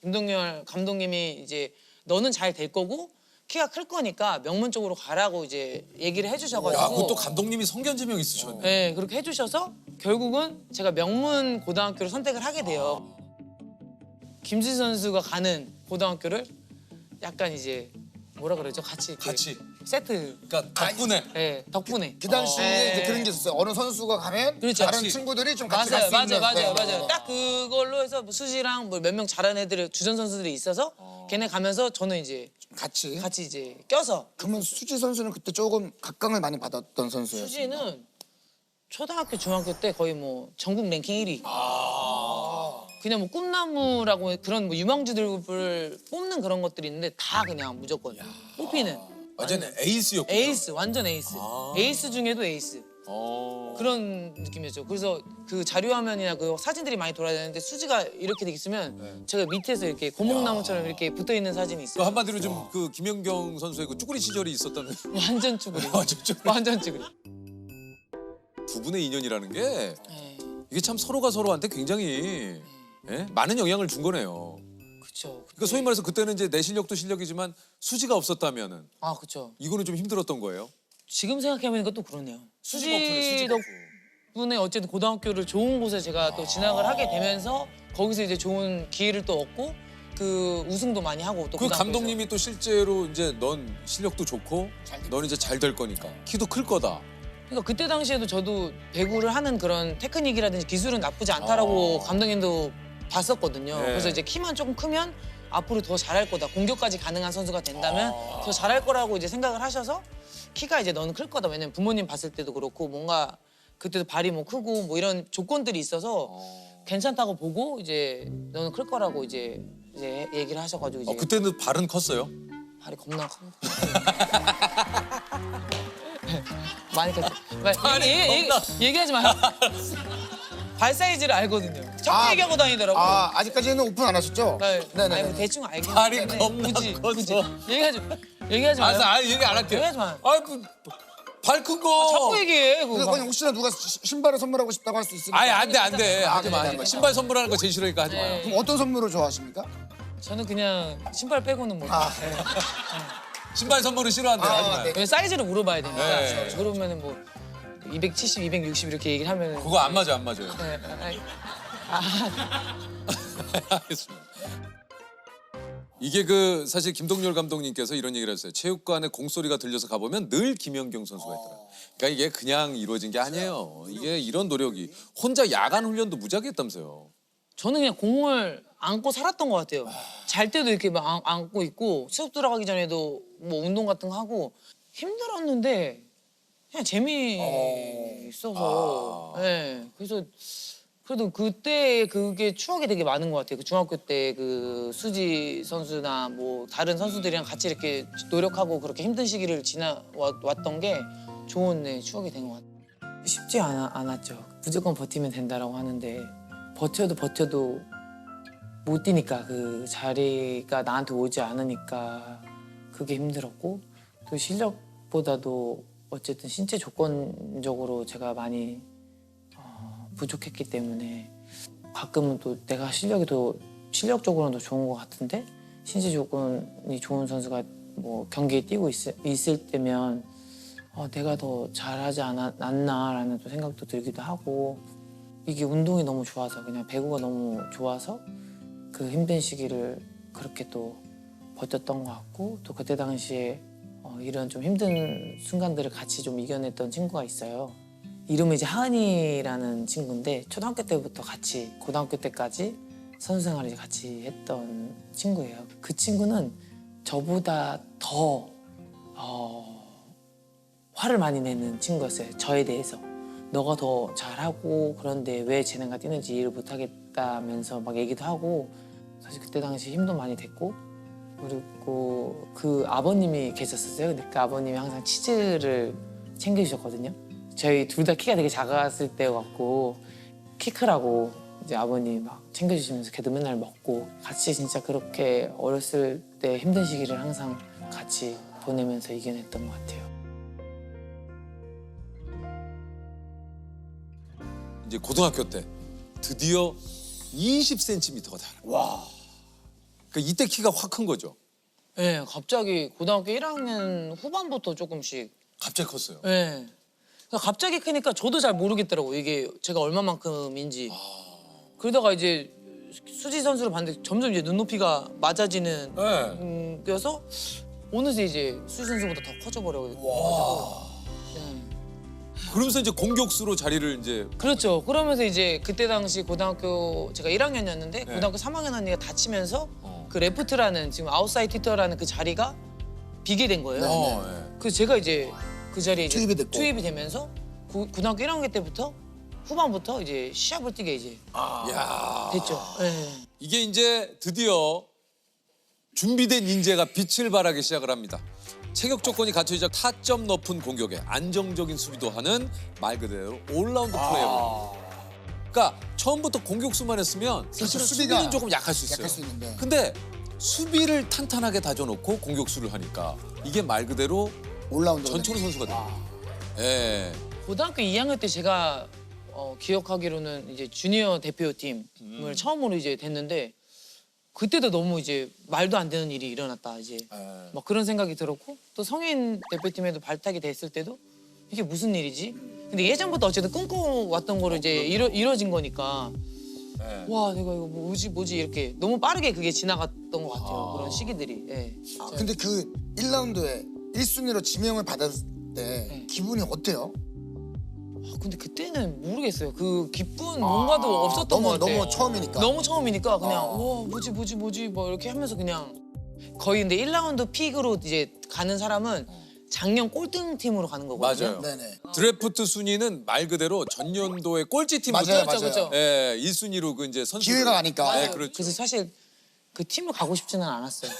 김동열 감독님이 이제 너는 잘 될 거고 키가 클 거니까 명문 쪽으로 가라고 이제 얘기를 해주셔가지고. 야, 그것도 감독님이 성견지명 있으셨네. 네, 그렇게 해주셔서 결국은 제가 명문 고등학교를 선택을 하게 돼요. 김수지 선수가 가는 고등학교를 약간 이제 뭐라 그러죠? 같이 이렇게 같이. 세트. 그러니까 덕분에. 네, 덕분에. 그 당시에 네. 이제 그런 게 있었어요. 어느 선수가 가면 그렇죠. 다른 같이. 친구들이 좀 같이 갈 수 있는. 맞아요. 딱 그걸로 해서 뭐 수지랑 뭐 몇 명 잘하는 애들 주전 선수들이 있어서 걔네 가면서 저는 이제 같이. 이제 껴서. 그러면 수지 선수는 그때 조금 각광을 많이 받았던 선수예요. 수지는 초등학교, 중학교 때 거의 뭐 전국 랭킹 1위. 그냥 뭐 꿈나무라고 그런 뭐 유망주들을 뽑는 그런 것들이 있는데 다 그냥 무조건 뽑히는. 완전 에이스였군요. 에이스, 완전 에이스. 에이스 중에도 에이스. 어. 그런 느낌이었죠. 그래서 그 자료화면이나 그 사진들이 많이 돌아다니는데 수지가 이렇게 돼 있으면 제가 밑에서 이렇게 고목나무처럼 이렇게 붙어 있는 사진이 그 있어요. 한마디로 좀 그 김연경 선수의 그 쭈구리 시절이 있었다는 완전 쭈구리. 완전 쭈구리. 완전 쭈구리. 두 분의 인연이라는 게 네. 이게 참 서로가 서로한테 굉장히 예? 많은 영향을 준 거네요. 그쵸. 그러니까 소위 말해서 그때는 이제 내 실력도 실력이지만 수지가 없었다면은 아, 그쵸. 이거는 좀 힘들었던 거예요. 지금 생각해보니까 또 그러네요. 수지 덕분에, 수지 덕분에 어쨌든 고등학교를 좋은 곳에 제가 또 진학을 하게 되면서 거기서 이제 좋은 기회를 또 얻고 그 우승도 많이 하고 또 그 고등학교에서. 감독님이 또 실제로 이제 넌 실력도 좋고 넌 이제 잘 될 거니까 키도 클 거다. 그러니까 그때 당시에도 저도 배구를 하는 그런 테크닉이라든지 기술은 나쁘지 않다라고 감독님도 봤었거든요. 네. 그래서 이제 키만 조금 크면 앞으로 더 잘할 거다. 공격까지 가능한 선수가 된다면 더 잘할 거라고 이제 생각을 하셔서 키가 이제 너는 클 거다. 왜냐면 부모님 봤을 때도 그렇고 뭔가 그때도 발이 뭐 크고 뭐 이런 조건들이 있어서 괜찮다고 보고 이제 너는 클 거라고 이제 얘기를 하셔가지고 이제 그때는 발은 컸어요? 발이 겁나 커. 많이 컸죠. 얘기하지 마요. 발 사이즈를 알거든요. 자꾸 얘기하고 다니더라고. 아직까지는 오픈 안 하셨죠? 네. 네네. 아니, 뭐 대충 알긴 발이 하는데 겁나 굳이 커서. 얘기하지 마요. 알았어, 얘기 안 할게. 얘기하지 마요. 발 큰 거. 자꾸 얘기해. 그거. 그냥 혹시나 누가 신발을 선물하고 싶다고 할 수 있으니까. 아예 안 돼, 안 돼. 하지 마. 네, 하지 마. 네. 신발 선물하는 거 제일 싫으니까 하지 마. 네. 그럼 어떤 선물을 좋아하십니까? 저는 그냥 신발 빼고는 뭐. 신발 선물은 싫어한대. 하지 마. 네. 왜 사이즈를 물어봐야 되니까. 네. 물어보면은 뭐 270, 260 이렇게 얘기를 하면은. 그거 안 맞아, 안 맞아요. 네. 알겠습니다. 이게 그 사실 김동열 감독님께서 이런 얘기를 했어요. 체육관에 공소리가 들려서 가보면 늘 김연경 선수가 있더라. 그러니까 이게 그냥 이루어진 게 아니에요. 이게 이런 노력이 혼자 야간 훈련도 무지하게 했다면서요. 저는 그냥 공을 안고 살았던 것 같아요. 잘 때도 이렇게 막 안고 있고 수업 들어가기 전에도 뭐 운동 같은 거 하고 힘들었는데 그냥 재미있어서. 네. 그래서 그래도 그때 그게 추억이 되게 많은 것 같아요. 그 중학교 때 그 수지 선수나 뭐 다른 선수들이랑 같이 이렇게 노력하고 그렇게 힘든 시기를 지나왔던 게 좋은 추억이 된 것 같아요. 쉽지 않았죠. 무조건 버티면 된다라고 하는데 버텨도 못 뛰니까 그 자리가 나한테 오지 않으니까 그게 힘들었고 또 실력보다도 어쨌든 신체 조건적으로 제가 많이 부족했기 때문에 가끔은 또 내가 실력적으로는 더 좋은 것 같은데 신체 조건이 좋은 선수가 뭐 경기에 뛰고 있을 때면 내가 더 잘하지 않았나라는 또 생각도 들기도 하고 이게 운동이 너무 좋아서 그냥 배구가 너무 좋아서 그 힘든 시기를 그렇게 또 버텼던 것 같고 또 그때 당시에 이런 좀 힘든 순간들을 같이 좀 이겨냈던 친구가 있어요. 이름은 이제 하은이라는 친구인데 초등학교 때부터 같이 고등학교 때까지 선수 생활을 이제 같이 했던 친구예요. 그 친구는 저보다 더 화를 많이 내는 친구였어요. 저에 대해서. 너가 더 잘하고 그런데 왜 쟤네가 뛰는지 이해를 못하겠다면서 막 얘기도 하고 사실 그때 당시 힘도 많이 됐고 그리고 그 아버님이 계셨었어요. 근데 그 아버님이 항상 치즈를 챙겨주셨거든요. 저희 둘 다 키가 되게 작았을 때였고 키 크라고 이제 아버님 막 챙겨주시면서 걔도 맨날 먹고 같이 진짜 그렇게 어렸을 때 힘든 시기를 항상 같이 보내면서 이겨냈던 것 같아요. 이제 고등학교 때 드디어 20cm가 달아. 와. 그러니까 이때 키가 확 큰 거죠. 네, 갑자기 고등학교 1학년 후반부터 조금씩. 갑자기 컸어요. 네. 그러니까 갑자기 크니까 저도 잘 모르겠더라고요. 이게 제가 얼마만큼인지. 그러다가 이제 수지 선수를 봤는데 점점 이제 눈높이가 맞아지는 껴서 어느새 이제 수지 선수보다 더 커져버려가지고. 와. 그러면서 이제 공격수로 자리를 이제 그렇죠. 그러면서 이제 그때 당시 고등학교 제가 1학년이었는데 고등학교 3학년 언니가 다치면서 그 레프트라는 지금 아웃사이드 히터라는 그 자리가 비게 된 거예요. 그래서 제가 이제 그 자리에 이제 투입이 되면서 고등학교 1학년 때부터 후반부터 이제 시합을 뛰게 이제 됐죠. 이게 이제 드디어 준비된 인재가 빛을 발하기 시작을 합니다. 체격 조건이 갖춰지자 타점 높은 공격에 안정적인 수비도 하는 말 그대로 올라운드 플레이어. 그러니까 처음부터 공격수만 했으면 사실 수비는 조금 약할 수 있어요. 근데 수비를 탄탄하게 다져놓고 공격수를 하니까 이게 말 그대로 올라운드 전투로 선수가 됩니다. 예. 고등학교 2학년 때 제가 기억하기로는 이제 주니어 대표팀을 처음으로 이제 됐는데 그때도 너무 이제 말도 안 되는 일이 일어났다 이제 막 그런 생각이 들었고 또 성인 대표팀에도 발탁이 됐을 때도 이게 무슨 일이지? 근데 예전부터 어쨌든 꿈꿔왔던 거를 이제 이뤄진 거니까 와 내가 이거 뭐지 이렇게 너무 빠르게 그게 지나갔던 것 같아요. 그런 시기들이. 근데 그 1라운드에 1순위로 지명을 받았을 때 기분이 어때요? 근데 그때는 모르겠어요. 그 기쁜 뭔가도 없었던 것 같아요. 너무 처음이니까. 너무 처음이니까 그냥 와 뭐지 뭐 이렇게 하면서 그냥 거의 근데 1라운드 픽으로 이제 가는 사람은 작년 꼴등팀으로 가는 거거든요. 맞아요. 네네. 드래프트 순위는 말 그대로 전년도의 꼴찌팀부터 맞아요. 그렇죠. 예, 1순위로 그 이제 선수 기회가 가니까. 네, 그렇죠. 그래서 사실 그 팀을 가고 싶지는 않았어요.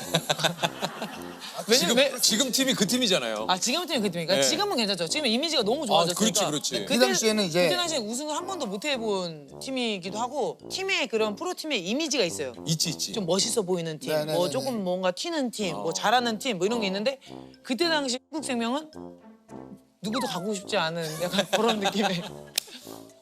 지금 팀이 그 팀이잖아요. 지금 팀이 그 팀이니까 네. 지금은 괜찮죠. 지금 이미지가 너무 좋아졌으니까. 그렇지. 그 당시에는 이제 그때 당시에 우승을 한 번도 못 해본 팀이기도 하고 팀의 그런 프로팀의 이미지가 있어요. 있지. 좀 멋있어 보이는 팀, 네네네네. 뭐 조금 뭔가 튀는 팀, 뭐 잘하는 팀, 뭐 이런 게 있는데 그때 당시 한국생명은 누구도 가고 싶지 않은 약간 그런 느낌의.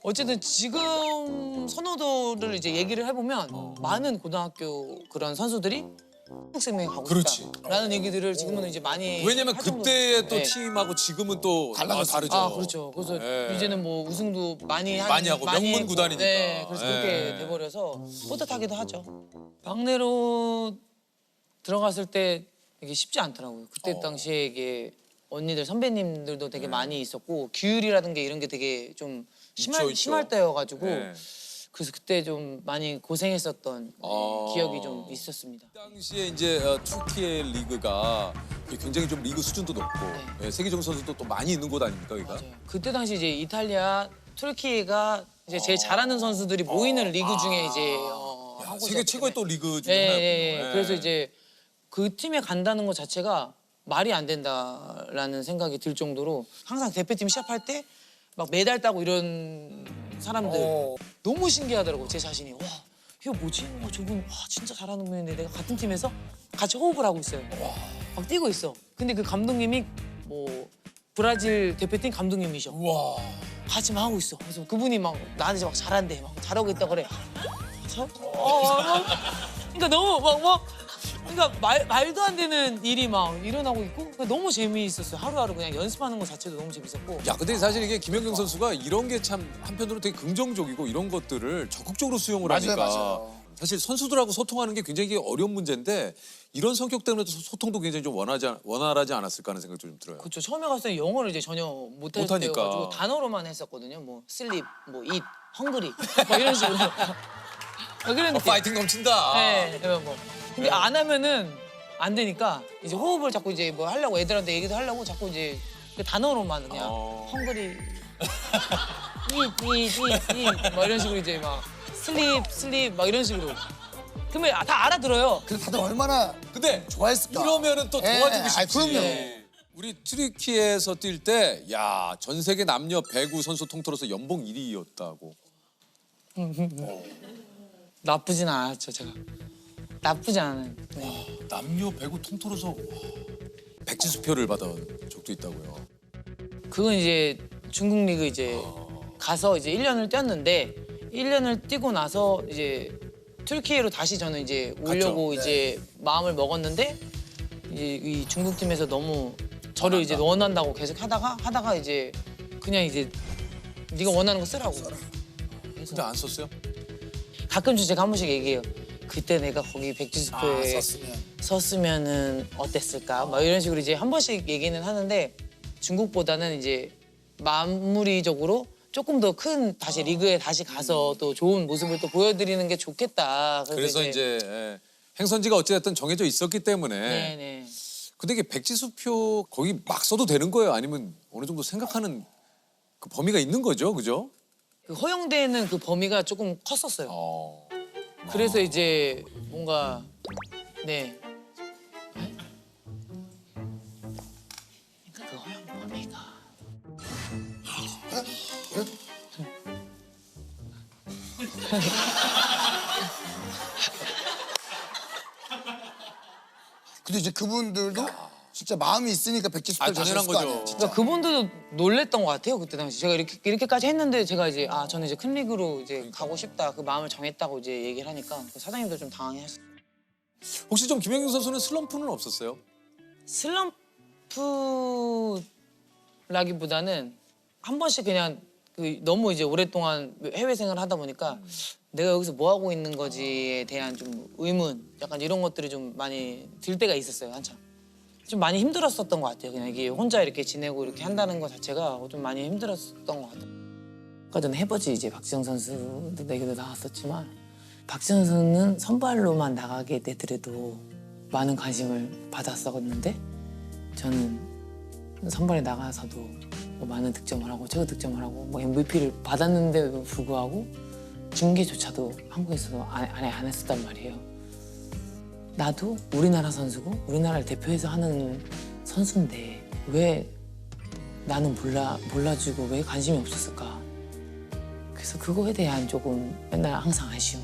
어쨌든 지금 선호도를 이제 얘기를 해보면 많은 고등학교 그런 선수들이 한국생명에 가고 그렇지. 싶다라는 얘기들을 지금은 이제 많이. 왜냐면 할 정도로. 그때의 또 네. 팀하고 지금은 또 다르죠. 그렇죠. 그래서 네. 이제는 뭐 우승도 많이 하고 명문 했고. 구단이니까. 네, 그래서 그렇게 네. 돼버려서 뿌듯하기도 하죠. 막내로 들어갔을 때 이게 쉽지 않더라고요. 그때 당시에 이게 언니들 선배님들도 되게 많이 있었고 규율이라든가 이런 게 되게 좀 있죠. 심할 때여가지고 네. 그래서 그때 좀 많이 고생했었던 기억이 좀 있었습니다. 그 당시에 이제 투키의 리그가 굉장히 좀 리그 수준도 높고 예, 세계적 선수도 또 많이 있는 곳 아닙니까, 여기가? 맞아요. 그때 당시 이제 이탈리아, 튀르키예가 이제 제일 잘하는 선수들이 모이는 리그 중에 이제 한 세계 곳이었기 최고의 때문에. 또 리그 중에 예, 하나였군요. 예. 그래서 이제 그 팀에 간다는 것 자체가 말이 안 된다라는 생각이 들 정도로 항상 대표팀 시합할 때 막 메달 따고 이런 사람들 너무 신기하더라고 제 자신이. 와 이거 뭐지? 저분 와 진짜 잘하는 분인데 내가 같은 팀에서 같이 호흡을 하고 있어요. 막 뛰고 있어. 근데 그 감독님이 뭐 브라질 대표팀 감독님이셔. 우와. 같이 막 하고 있어. 그래서 그분이 막 나한테 막 잘한대. 막 잘하고 있다 그래. 그러니까 너무 막 그러니까 말도 안 되는 일이 막 일어나고 있고 그러니까 너무 재미있었어요. 하루하루 그냥 연습하는 것 자체도 너무 재밌었고. 야, 근데 사실 이게 김연경 선수가 이런 게 참 한편으로는 되게 긍정적이고 이런 것들을 적극적으로 수용을 맞아요, 하니까 맞아요. 사실 선수들하고 소통하는 게 굉장히 어려운 문제인데 이런 성격 때문에 소통도 굉장히 좀 원활하지 않았을까 하는 생각도 좀 들어요. 그렇죠. 처음에 갔을 때 영어를 이제 전혀 못할 못하니까. 때여가지고 단어로만 했었거든요. 뭐 슬립, 뭐 eat, hungry 뭐 이런 식으로. 그런 느낌. 파이팅 넘친다. 네, 뭐. 근데 안 하면은 안 되니까 이제 호흡을 자꾸 이제 뭐 하려고 애들한테 얘기도 하려고 자꾸 이제 그 단어로만 그냥 헝그리 뭐 이런 식으로 이제 막 슬립 막 이런 식으로. 그러면 다 알아들어요. 근데 다들 얼마나 근데 좋아했을까? 이러면은 또 예, 도와주고 아이, 싶지. 그럼요. 우리 트리키에서 뛸 때, 야, 전 세계 남녀 배구 선수 통틀어서 연봉 1위였다고. 나쁘진 않았죠, 제가. 나쁘지 않아요. 네. 남녀 배구 통틀어서 백지수표를 받은 적도 있다고요. 그건 이제 중국 리그 이제 가서 이제 1년을 뛰었는데 1년을 뛰고 나서 이제 튀르키예로 다시 저는 이제 오려고 갔죠. 이제 마음을 먹었는데 이제 이 중국 팀에서 너무 저를 이제 원한다고 계속 하다가 이제 그냥 이제 네가 원하는 거 쓰라고. 근데 안 썼어요? 가끔씩 제가 한 번씩 얘기해요. 그때 내가 거기 백지수표에 썼으면은 어땠을까? 막 이런 식으로 이제 한 번씩 얘기는 하는데 중국보다는 이제 마무리적으로 조금 더 큰 다시 리그에 다시 가서 또 좋은 모습을 또 보여드리는 게 좋겠다. 그래서 이제 예, 행선지가 어찌됐든 정해져 있었기 때문에. 네네. 근데 이게 백지수표 거기 막 써도 되는 거예요? 아니면 어느 정도 생각하는 그 범위가 있는 거죠, 그죠? 그 허용되는 그 범위가 조금 컸었어요. 그래서 이제 뭔가 네. 그 허용 범위가 근데 이제 그분들도 진짜 마음이 있으니까 백지수표를 당연한 제시했을 거 거죠. 아니에요. 진짜. 그러니까 그분들도 놀랬던 것 같아요 그때 당시 제가 이렇게까지 했는데 제가 이제 저는 이제 큰 리그로 이제 가고 싶다 그 마음을 정했다고 이제 얘기를 하니까 그 사장님도 좀 당황했어요. 혹시 좀 김연경 선수는 슬럼프는 없었어요? 슬럼프라기보다는 한 번씩 그냥 그 너무 이제 오랫동안 해외 생활을 하다 보니까 내가 여기서 뭐 하고 있는 거지에 대한 좀 의문 약간 이런 것들이 좀 많이 들 때가 있었어요 한참. 좀 많이 힘들었었던 것 같아요. 그냥 이게 혼자 이렇게 지내고 이렇게 한다는 것 자체가 좀 많이 힘들었었던 것 같아요. 아까 전에 해버지 이제 박지성 선수도 얘기도 나왔었지만 박지성 선수는 선발로만 나가게 되더라도 많은 관심을 받았었는데 저는 선발에 나가서도 뭐 많은 득점을 하고 최고 득점을 하고 뭐 MVP를 받았는데도 불구하고 중계조차도 한국에서도 안 했었단 말이에요. 나도 우리나라 선수고 우리나라를 대표해서 하는 선수인데 왜 나는 몰라주고 왜 관심이 없었을까? 그래서 그거에 대한 조금 맨날 항상 아쉬움.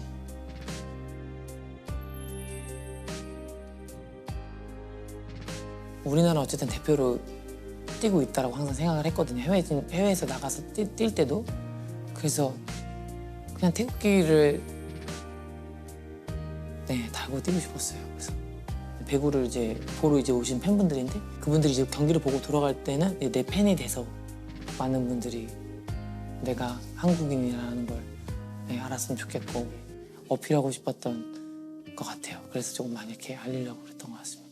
우리나라 어쨌든 대표로 뛰고 있다라고 항상 생각을 했거든요. 해외에서 나가서 뛸 때도. 그래서 그냥 태극기를 달고 뛰고 싶었어요. 그래서 배구를 이제 보러 이제 오신 팬분들인데 그분들이 이제 경기를 보고 돌아갈 때는 내 팬이 돼서 많은 분들이 내가 한국인이라는 걸 알았으면 좋겠고 어필하고 싶었던 것 같아요. 그래서 조금 많이 이렇게 알리려고 그랬던 것 같습니다.